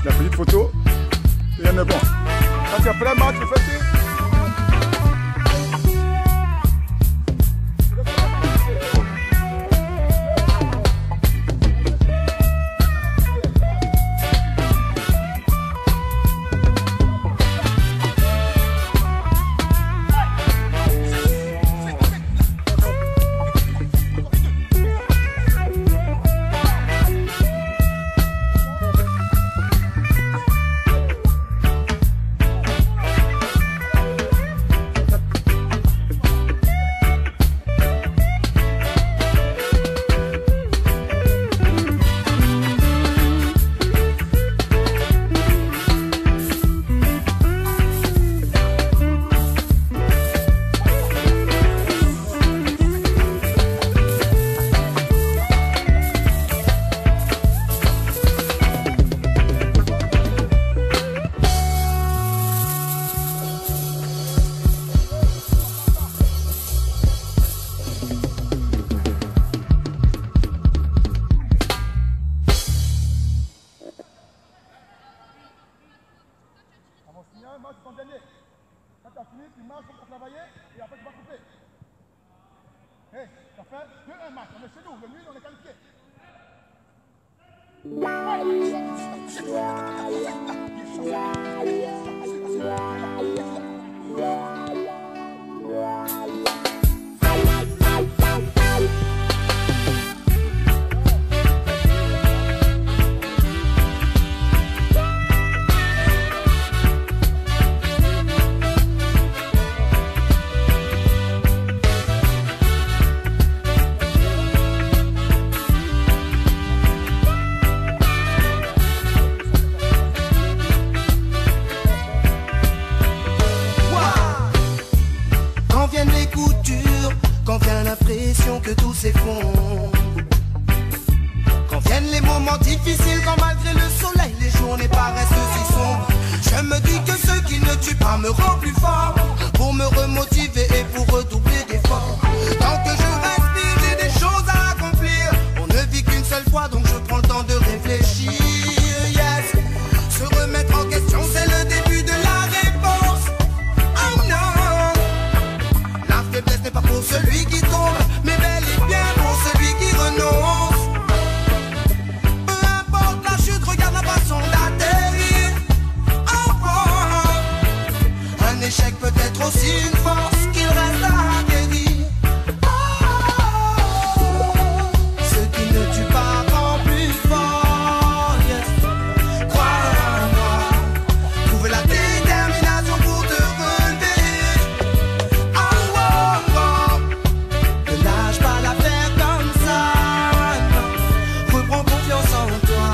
A: la petite photo, rien n'est bon. Quand tu as plein match, tu fais ça. fait 2-1 match. On est chez nous, le nul, on est qualifié.
B: Que tout s'effondre. Quand viennent les moments difficiles, quand malgré le soleil les journées paraissent si sombres, je me dis que ce qui ne tue pas me rend plus fort, pour me remotiver et pour redoubler d'efforts. Tant que je respire, j'ai des choses à accomplir. On ne vit qu'une seule fois, donc je prends le temps de réfléchir. Yes, se remettre en question, c'est le début de la réponse. Oh non, la faiblesse n'est pas pour celui qui tombe, mais bel et bien pour celui qui renonce. Peu importe la chute, regarde la façon d'atterrir. Oh, oh. Un échec peut être aussi une force qu'il reste à acquérir. Oh, ce qui ne tue pas rend plus fort. Yes. Crois en moi, trouve la détermination pour te relever. Oh, oh, oh. Ne lâche pas l'affaire comme ça, non. Reprends confiance en toi.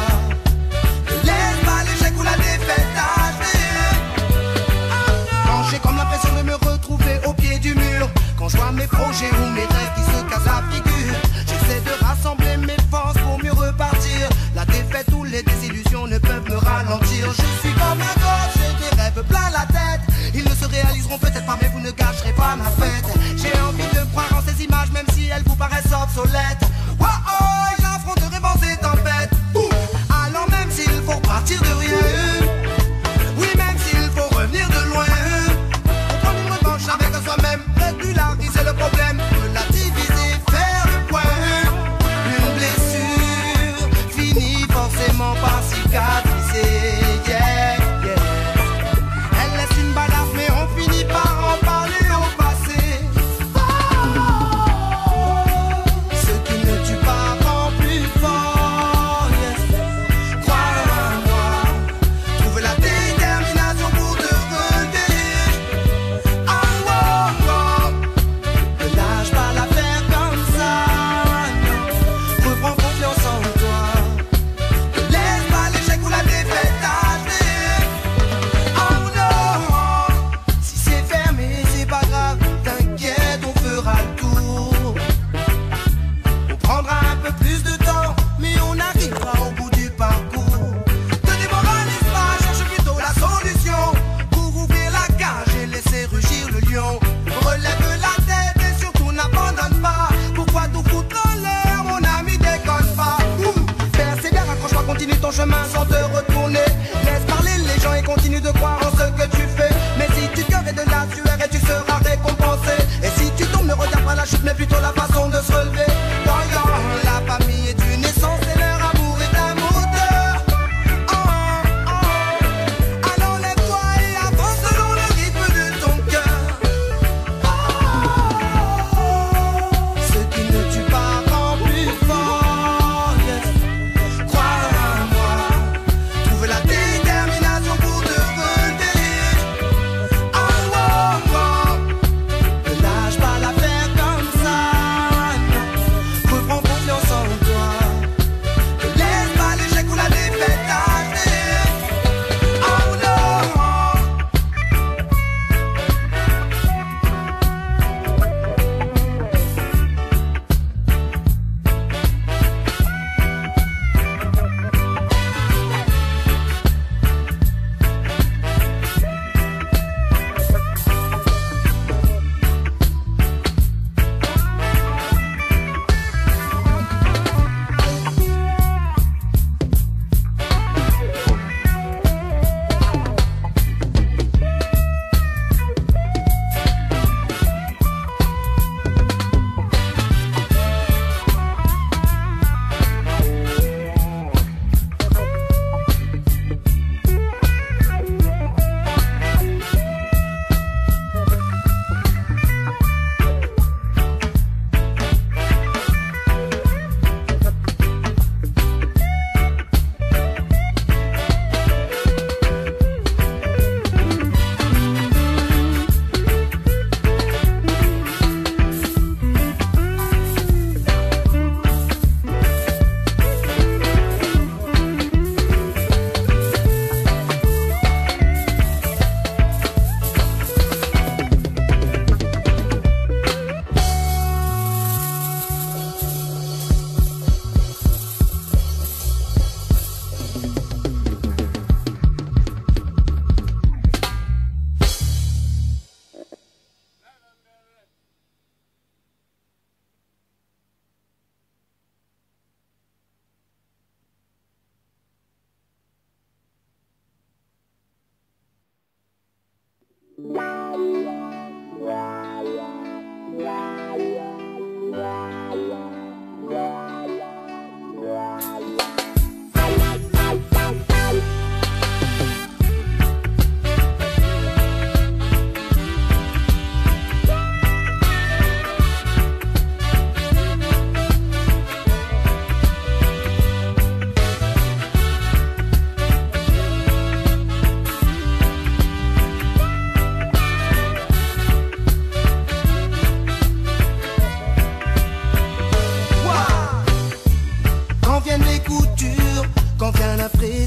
B: Ne laisse pas l'échec ou la défaite agir. Quand j'ai comme l'impression de me retrouver au pied du mur, quand je vois mes projets ou mes rêves qui se cassent la figure, j'essaie de rassembler mes forces pour mieux repartir. La défaite ou les désillusions ne peuvent me ralentir. Je suis comme un gosse, j'ai des rêves plein la tête. Ils ne se réaliseront peut-être pas, mais vous ne gâcherez pas ma fête. J'ai envie de croire en ces images, même si elles vous paraissent obsolètes. Oh oh, j'affronterai vents et tempêtes. Alors même s'il faut partir de rien, oui, même s'il faut revenir de loin, on prend une revanche avec soi-même, régulariser le problème, relativiser, faire le point. Une blessure finit forcément par cicatriser. Yeah, yeah. Elle laisse une balafre, mais on finit par en parler au passé. Oh, ce qui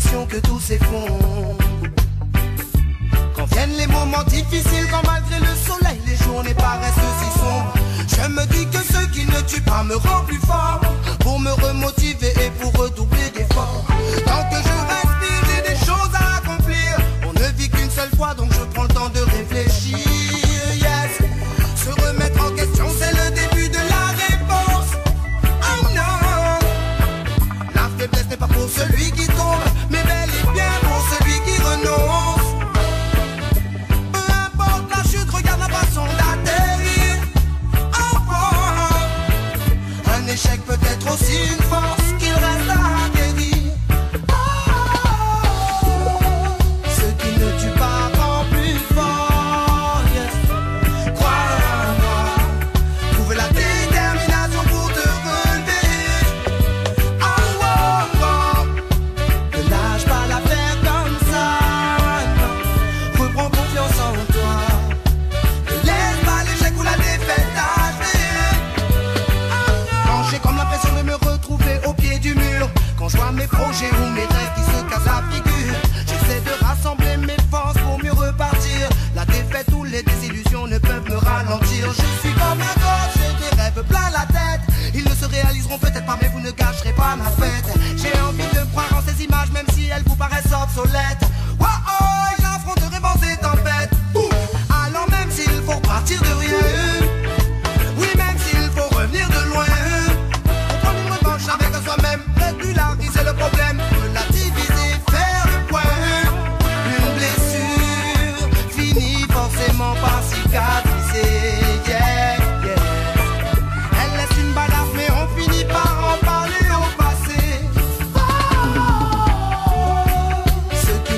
B: l'impression que tout s'effondre. Quand viennent les moments difficiles, quand malgré le soleil les journées paraissent si sombres, je me dis que ce qui ne tue pas me rend plus fort, pour me remotiver et pour redoubler d'efforts. Tant que je respire, j'ai des choses à accomplir. On ne vit qu'une seule fois, donc je prends le temps de réfléchir. Yes, se remettre en question, c'est le début de la réponse. Oh non, la faiblesse n'est pas pour celui qui tombe, mais bel et bien pour celui qui renonce. Peu importe la chute, regarde la façon d'atterrir. Oh, oh. Un échec peut être aussi une force qu'il reste à acquérir. Ce qui ne tue pas rend plus fort. Yes. Crois-moi, trouve la détermination pour te relever. Oh, oh, oh. Ne lâche pas l'affaire comme ça. Non. Reprends confiance en toi. Ne laisse pas l'échec ou la défaite t'achever. Quand j'ai comme l'impression de me retrouver au pied du mur, quand je vois mes projets ou mes rêves qui se cassent la figure, j'essaie de rassembler mes forces pour mieux repartir. La défaite ou les désillusions ne peuvent me ralentir. Je suis comme un gosse, j'ai des rêves plein la tête. Ils ne se réaliseront peut-être pas, mais vous ne gâcherez pas ma fête. J'ai envie de croire en ces images, même si elles vous paraissent obsolètes. Oh oh, j'affronterai vents et tempêtes. Alors même s'il faut partir de rien, oui, même s'il faut revenir de loin, on prend une revanche avec soi-même, régulariser le problème, relativiser, faire le point. Une blessure finit forcément par cicatriser. Yeah, yeah. Elle laisse une balafre, mais on finit par en parler au passé. Ce qui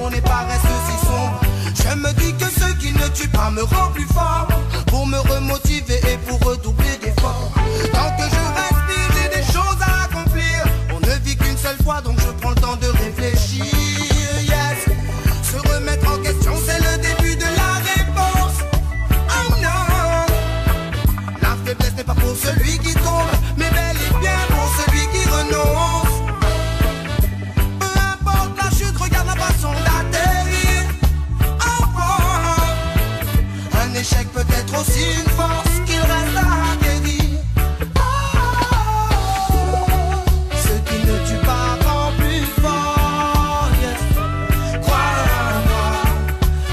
B: journées paraissent si sombres. Je me dis que ce qui ne tue pas me rend plus fort, pour me remotiver et pour redoubler d'efforts. Tant que je respire, j'ai des choses à accomplir. On ne vit qu'une seule fois, donc je prends le temps de réfléchir. Yes, se remettre en question, c'est le début de la réponse. Oh non, la faiblesse n'est pas pour celui qui tombe, mais bel et bien pour celui qui renonce. Peu importe la chute, regarde la façon d'atterrir. Oh, oh. Un échec peut être aussi une force qu'il reste à acquérir. Ce qui ne tue pas rend plus fort. Yes. Crois en moi,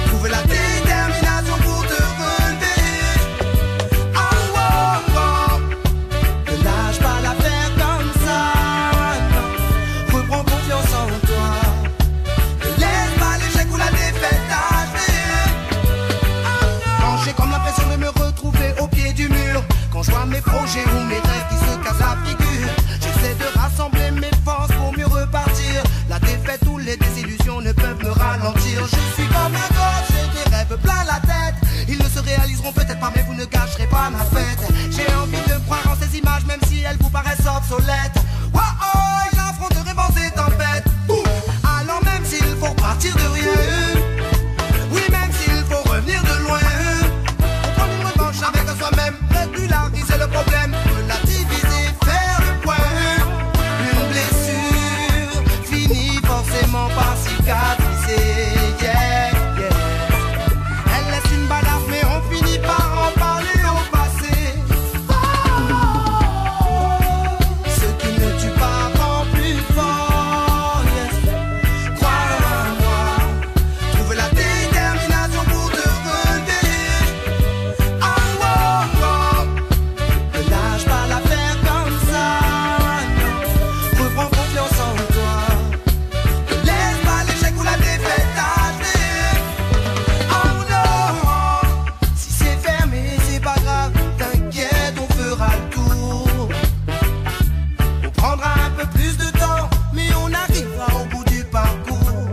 B: trouve la détermination pour te relever. Oh, oh, oh. Ne lâche pas l'affaire comme ça. Non. Reprends confiance en toi. Ne laisse pas l'échec ou la défaite t'achever. Quand j'ai comme l'impression de me retrouver au pied du mur, quand je vois mes projets ou mes rêves qui se cassent la figure, j'essaie de rassembler mes forces pour mieux repartir. La défaite ou les désillusions ne peuvent me ralentir. Je suis comme un gosse, j'ai des rêves plein la tête. Ils ne se réaliseront peut-être pas, mais vous ne gâcherez pas ma fête. J'ai envie de croire en ces images, même si elles vous paraissent obsolètes. Oh oh, j'affronterai vents et tempêtes. Alors même s'il faut partir de rien, oui, même s'il faut revenir de loin, prendre une revanche avec soi-même, régulariser le problème, relativiser, faire le point. Une blessure finit forcément par cicatriser. Yeah, yeah. Elle laisse une balafre, mais on finit par en parler au passé. Ce qui ne tue pas rend plus fort. Yes. Crois en moi, trouve la détermination pour te relever. Oh, oh, oh. Ne lâche pas l'affaire comme ça. Non. Reprends confiance en toi. Ne laisse pas l'échec ou la défaite t'achever. Oh non, si c'est fermé, c'est pas grave. T'inquiète, on fera le tour. On prendra un peu plus de temps, mais on arrivera au bout du parcours.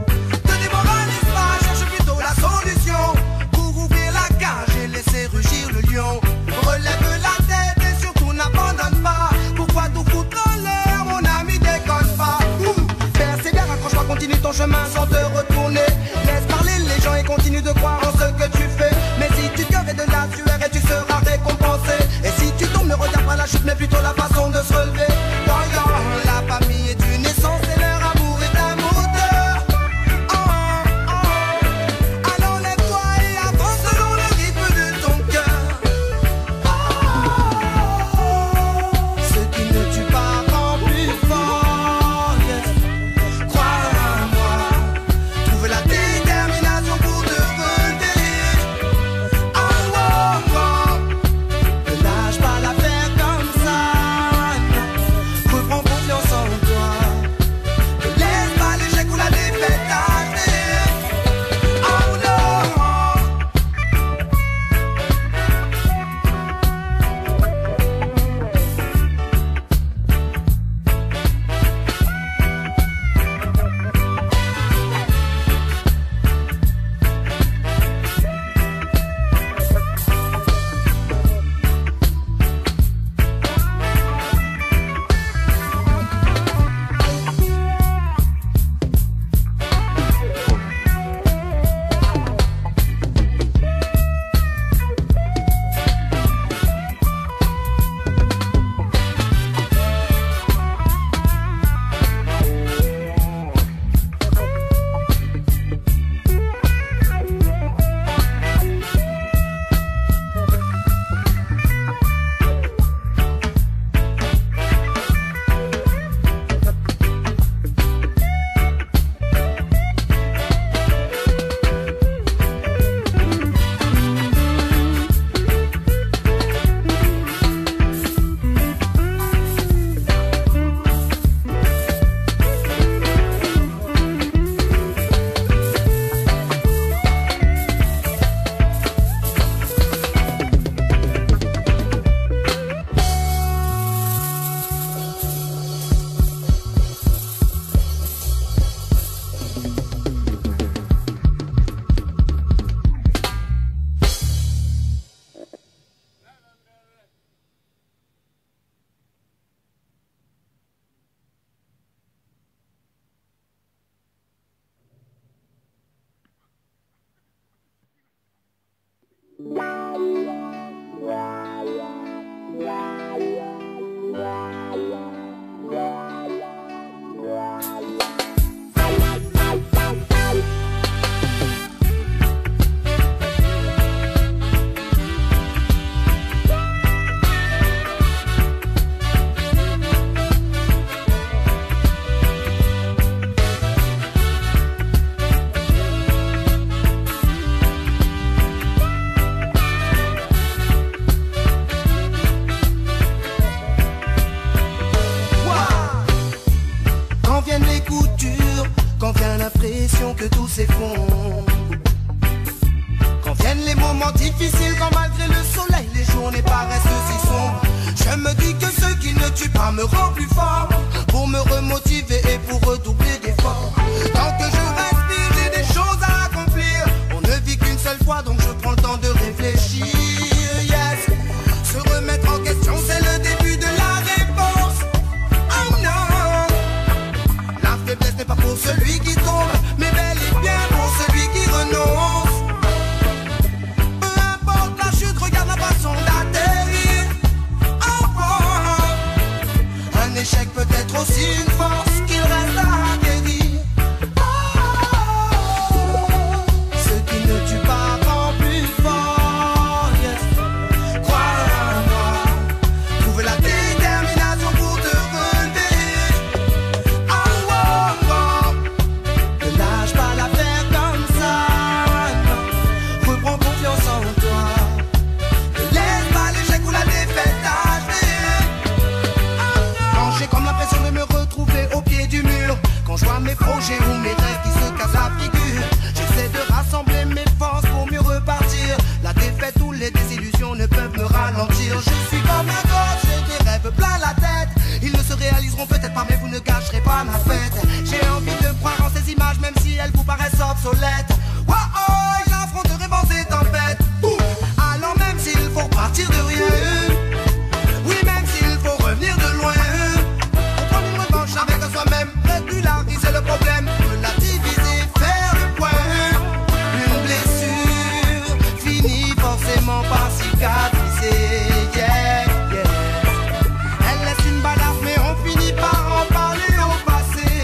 B: Ne démoralise pas, cherche plutôt la solution pour ouvrir la cage et laisser rugir le lion. Relève la tête et surtout n'abandonne pas. Pourquoi tout foutre en l'air, mon ami, déconne pas. Persévère, accroche-toi, continue ton chemin sans te retourner. Laisse parler les gens et continue de croire en ce que tu fais. Mais si tu te et de la sueur et tu seras récompensé. Et si tu tombes, ne regarde pas la chute, mais plutôt la façon de se relever. Voyons, la famille est une essence et leur amour est un moteur. Oh, oh, oh. Alors lève-toi et avance selon le rythme de ton cœur. Ce qui ne tue pas rend plus fort. Yes. Crois en moi, l'impression que tout s'effondre. Quand viennent les moments difficiles, quand malgré le soleil les journées paraissent si sombres, je me dis que ce qui ne tue pas me rend plus fort, pour me remotiver et pour redoubler d'efforts. Tant que je respire, j'ai des choses à accomplir. On ne vit qu'une seule fois, donc je prends le temps de réfléchir. Yes, se remettre en question, c'est le début de la réponse. Oh non, la faiblesse n'est pas pour celui qui tombe, mais bel et bien pour celui qui renonce. Regarde la façon d'atterrir. Oh, oh. Un échec peut être aussi une force qu'il reste à acquérir. Oh, ce qui ne tue pas rend plus fort. Yes. Crois en moi, trouve la détermination pour te relever. Oh, oh, oh. Ne lâche pas l'affaire comme ça. Reprends confiance en toi. Quand je vois mes projets ou mes rêves qui se cassent la figure, j'essaie de rassembler mes forces pour mieux repartir. La défaite ou les désillusions ne peuvent me ralentir. Je suis comme un gosse, j'ai des rêves plein la tête. Ils ne se réaliseront peut-être pas, mais vous ne gâcherez pas ma fête. J'ai envie de croire en ces images, même si elles vous paraissent obsolètes. Oh oh, j'affronterai vents et tempêtes. Alors même s'il faut partir de rien, oui, même s'il faut revenir de loin, prendre une revanche avec soi-même. Régulariser le problème, relativiser, faire le point. Une blessure finit forcément par cicatriser. Yeah, yeah. Elle laisse une balafre, mais on finit par en parler au passé.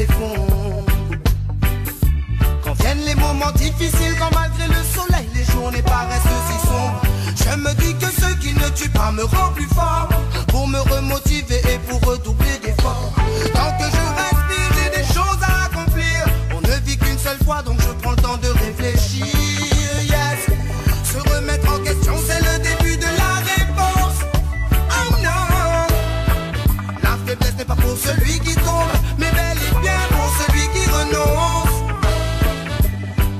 B: s'effondre. Quand viennent les moments difficiles, quand malgré le soleil les journées paraissent si sombres, je me dis que ce qui ne tue pas me rend plus fort, pour me remotiver et pour redoubler d'efforts. Tant que je respire, j'ai des choses à accomplir. On ne vit qu'une seule fois, donc je prends le temps de réfléchir. Yes, se remettre en question, c'est le début de la réponse. Oh non, la faiblesse n'est pas pour celui qui tombe, mais bel et bien pour celui qui renonce.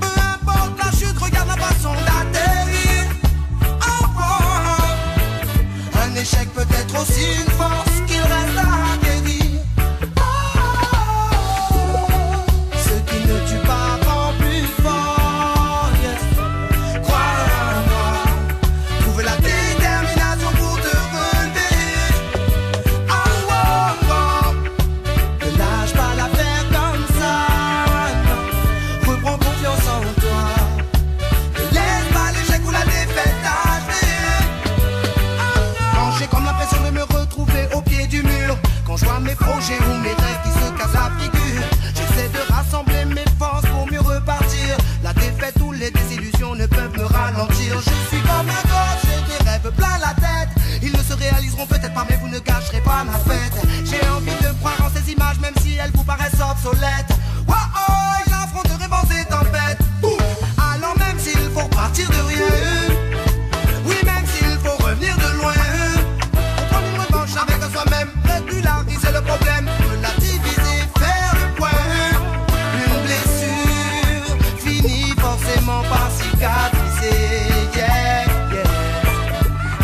B: Peu importe la chute, regarde la façon d'atterrir. Oh, oh. Un échec peut être aussi une force qu'il reste à acquérir. Ce qui ne tue pas rend plus fort. Yes. Crois en moi, trouve la détermination pour te relever. Oh, oh, oh. Ne lâche pas l'affaire comme ça. Non. Reprends confiance en toi. Ne laisse pas l'échec ou la défaite t'achever. Quand j'ai comme l'impression de me retrouver au pied du mur, quand je vois mes projets ou mes rêves qui se cassent la figure, j'essaie de rassembler mes forces pour mieux repartir. La défaite ou les désillusions ne peuvent me ralentir. Je suis comme un gosse, j'ai des rêves plein la tête. Ils ne se réaliseront peut-être pas, mais vous ne gâcherez pas ma fête. J'ai envie de croire en ces images, même si elles vous paraissent obsolètes. Oh oh, j'affronterai vents et tempêtes. Alors même s'il faut partir de rien, oui, même s'il faut revenir de loin, on prend une revanche avec soi-même, régulariser le problème, relativiser, faire le point. Une blessure finit forcément par cicatriser. Yeah, yeah.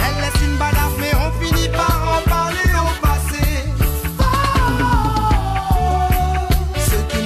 B: Elle laisse une balafre, mais on finit par en parler au passé. Ce qui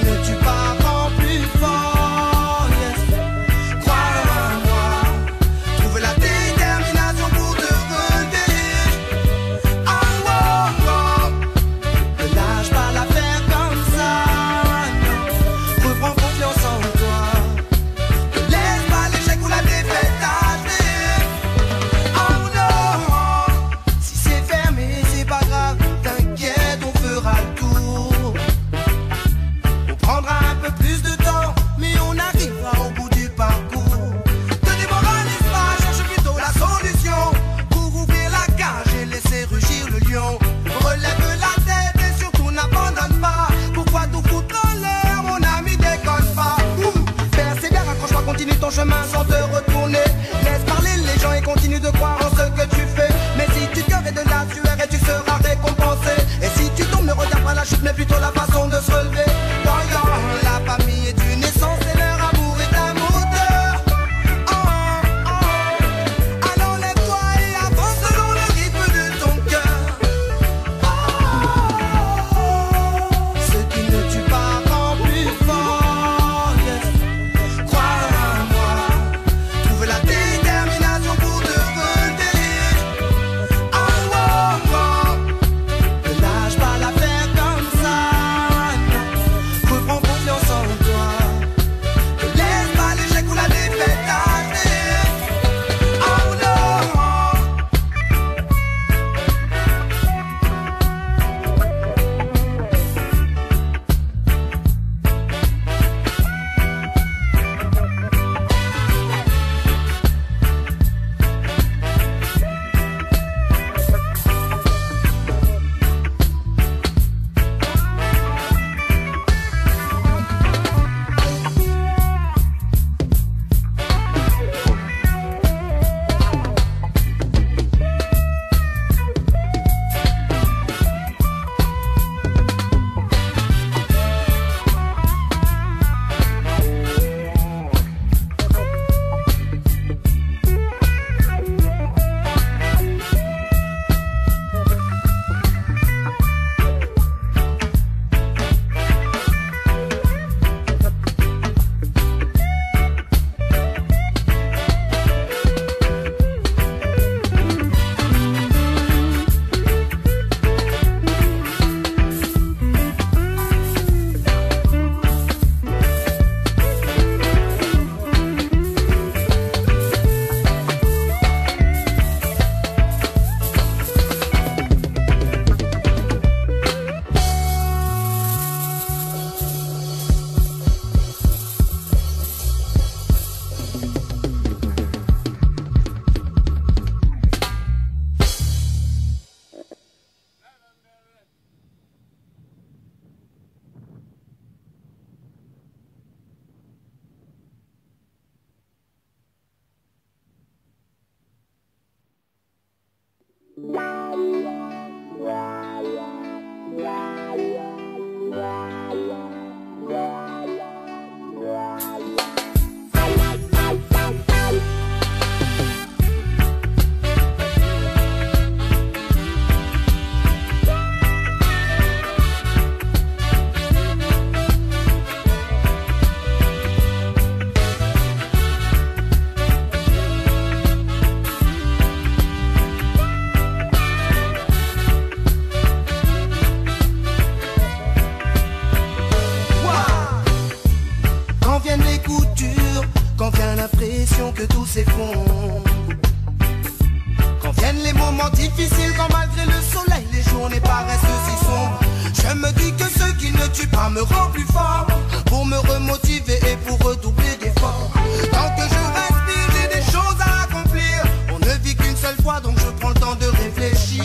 B: temps difficiles quand malgré le soleil les journées paraissent si sombres. Je me dis que ce qui ne tue pas me rend plus fort, pour me remotiver et pour redoubler d'efforts. Tant que je respire, j'ai des choses à accomplir. On ne vit qu'une seule fois, donc je prends le temps de réfléchir.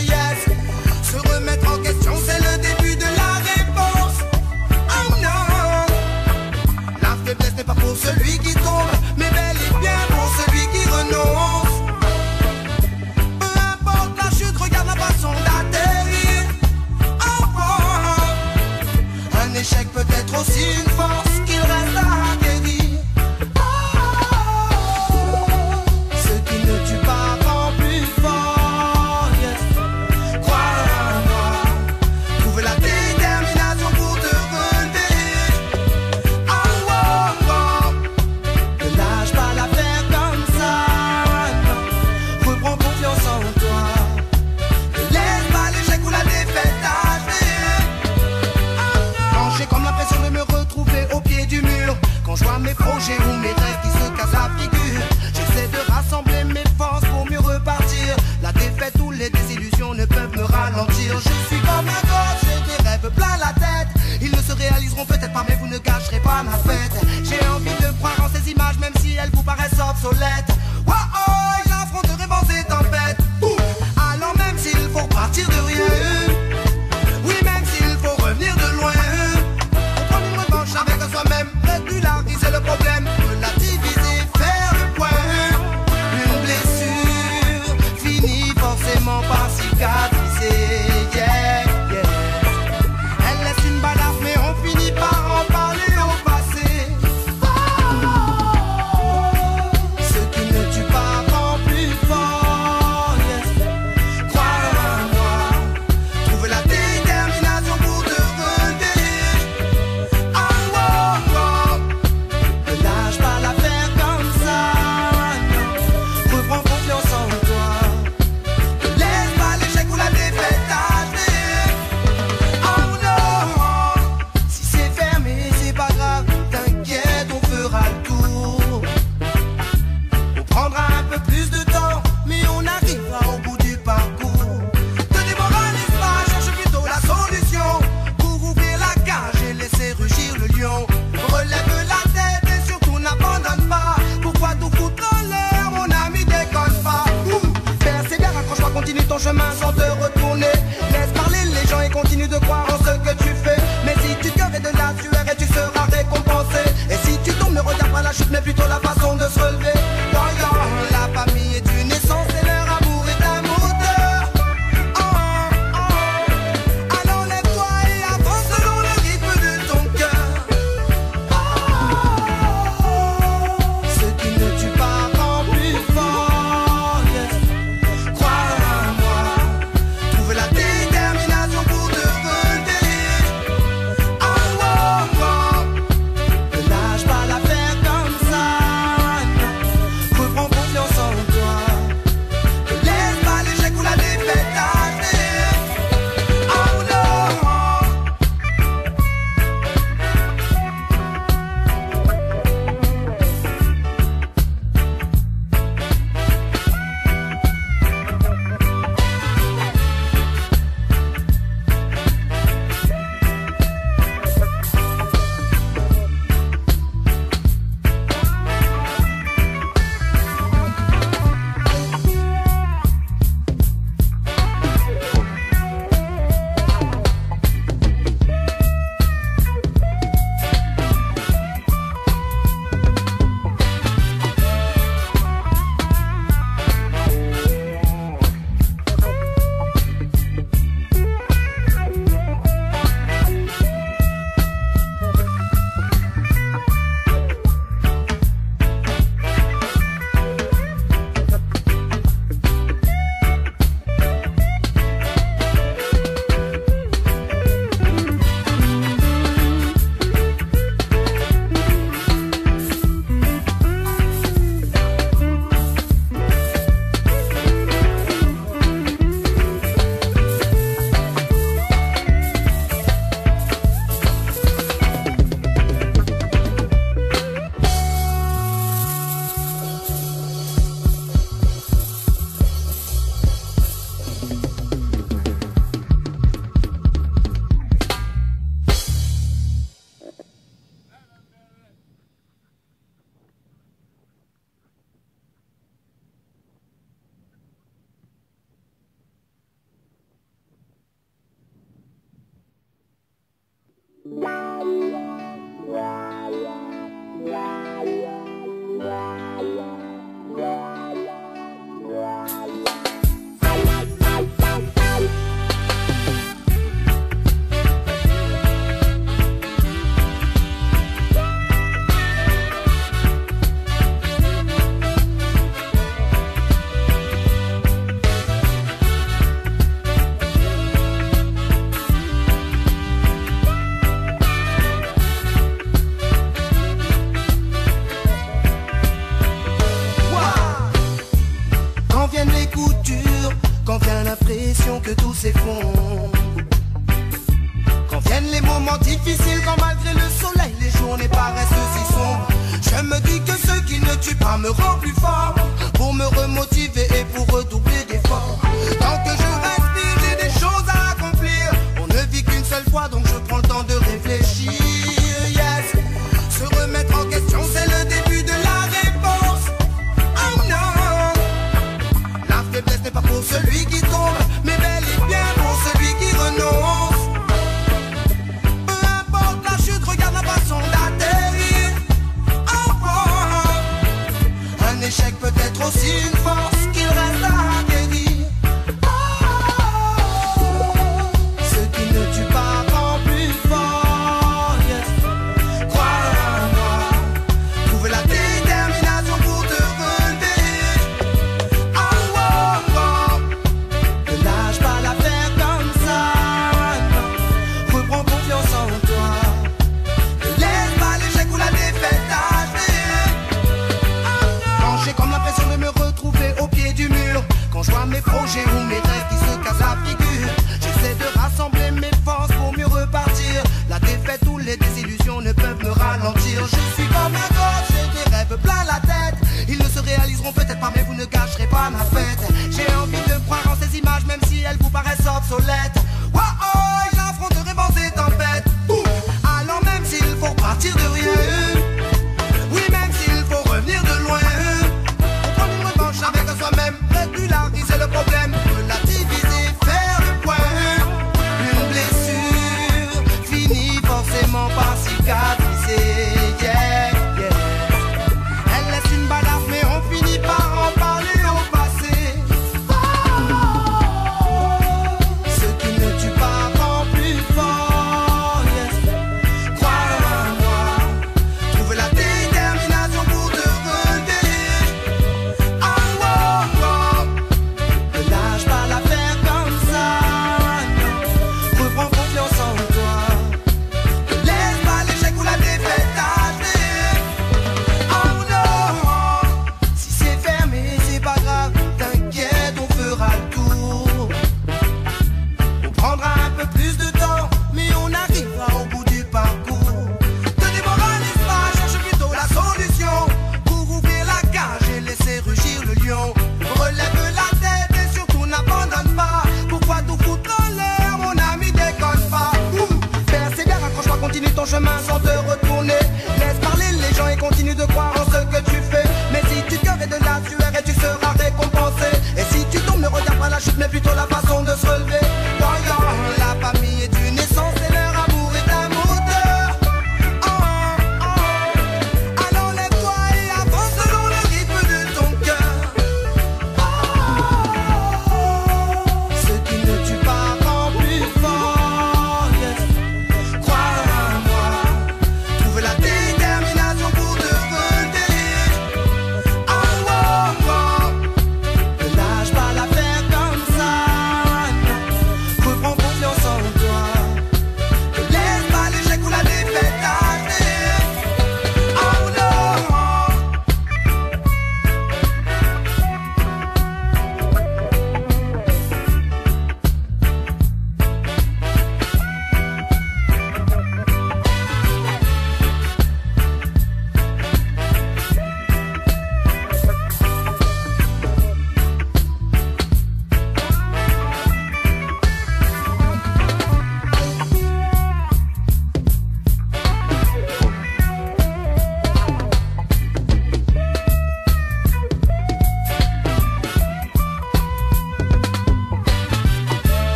B: Yes, se remettre en question, c'est le début de la réponse. Oh non, la faiblesse n'est pas pour celui qui tombe, mais bel et bien pour celui qui renonce. Peu importe la chute, regarde la façon d'atterrir. Oh, oh. Un échec peut être aussi une force qu'il reste à acquérir. Ce qui ne tue pas rend plus fort. Yes. Crois en moi, trouve la détermination pour te relever. Oh, oh, oh. Ne lâche pas l'affaire comme ça. Non. Reprends confiance en toi. Ne laisse pas l'échec ou la défaite t'arriver. Quand j'ai comme l'impression de me retrouver au pied du mur, quand je vois mes projets ou mes rêves qui se cassent la figure, j'essaie de rassembler mes forces pour mieux repartir. La défaite ou les désillusions ne peuvent me ralentir. Je suis comme un gosse, j'ai des rêves plein la tête. Ils ne se réaliseront peut-être pas, mais vous ne gâcherez pas ma fête. J'ai envie de croire en ces images, même si elles vous paraissent obsolètes. Oh oh, j'affronterai vents et tempêtes. Alors même s'il faut partir de rien, oui, même s'il faut revenir de loin, prendre une revanche avec soi-même, régulariser le problème, relativiser, faire le point. Une blessure finit forcément par cicatriser. Yeah, yeah. Elle laisse une balafre, mais on finit par en parler au passé. Ce qui ne tue pas rend plus fort. Yes. Crois en moi, trouve la détermination pour te relever. Oh, oh, oh. Ne lâche pas l'affaire comme ça. Non. Reprends confiance en toi. Ne laisse pas l'échec ou la défaite t'arriver. Oh non. Si c'est fermé, c'est pas grave. T'inquiète, on fera le tour. On prendra un peu plus de temps, mais on arrivera au bout du parcours. Ne démoralise pas, cherche plutôt la solution pour ouvrir la cage et laisser rugir le lion. Relève la tête et surtout n'abandonne pas. Pourquoi tout foutre en l'air, mon ami, déconne pas. Persévère, accroche-toi, continue ton chemin sans te retourner. Laisse parler les gens et continue de croire en ce que tu fais. Mais si tu cœur et de la sueur et tu seras récompensé. Et si tu tombes, ne regarde pas la chute, mais plutôt la façon de se relever. Voyons, la famille est une essence et leur amour est un moteur. Oh, oh, oh. Alors lève-toi et avance selon le rythme de ton cœur. Ce qui ne tue pas rend plus fort. Yes. Crois en moi, l'impression que tout s'effondre. Quand viennent les moments difficiles, quand malgré le soleil les journées paraissent si sombres, je me dis que ce qui ne tue pas me rend plus fort, pour me remotiver et pour redoubler d'efforts. Tant que je respire, j'ai des choses à accomplir. On ne vit qu'une seule fois, donc je prends le temps de réfléchir. Yes, se remettre en question, c'est le début de la réponse. Oh non, la faiblesse n'est pas pour celui qui tombe, mais bel et bien pour celui qui renonce. Regarde la façon d'atterrir. Oh, oh. Un échec peut être aussi une force qu'il reste à acquérir. Oh, ce qui ne tue pas rend plus fort. Yes. Crois en moi, trouver la détermination pour te relever. Oh, oh, oh. Ne lâche pas l'affaire comme ça. Reprends confiance en toi. Comme l'impression de me retrouver au pied du mur, quand je vois mes projets ou mes rêves qui se cassent la figure, j'essaie de rassembler mes forces pour mieux repartir. La défaite ou les désillusions ne peuvent me ralentir. Je suis comme un gosse, j'ai des rêves plein la tête. Ils ne se réaliseront peut-être pas, mais vous ne gâcherez pas ma fête.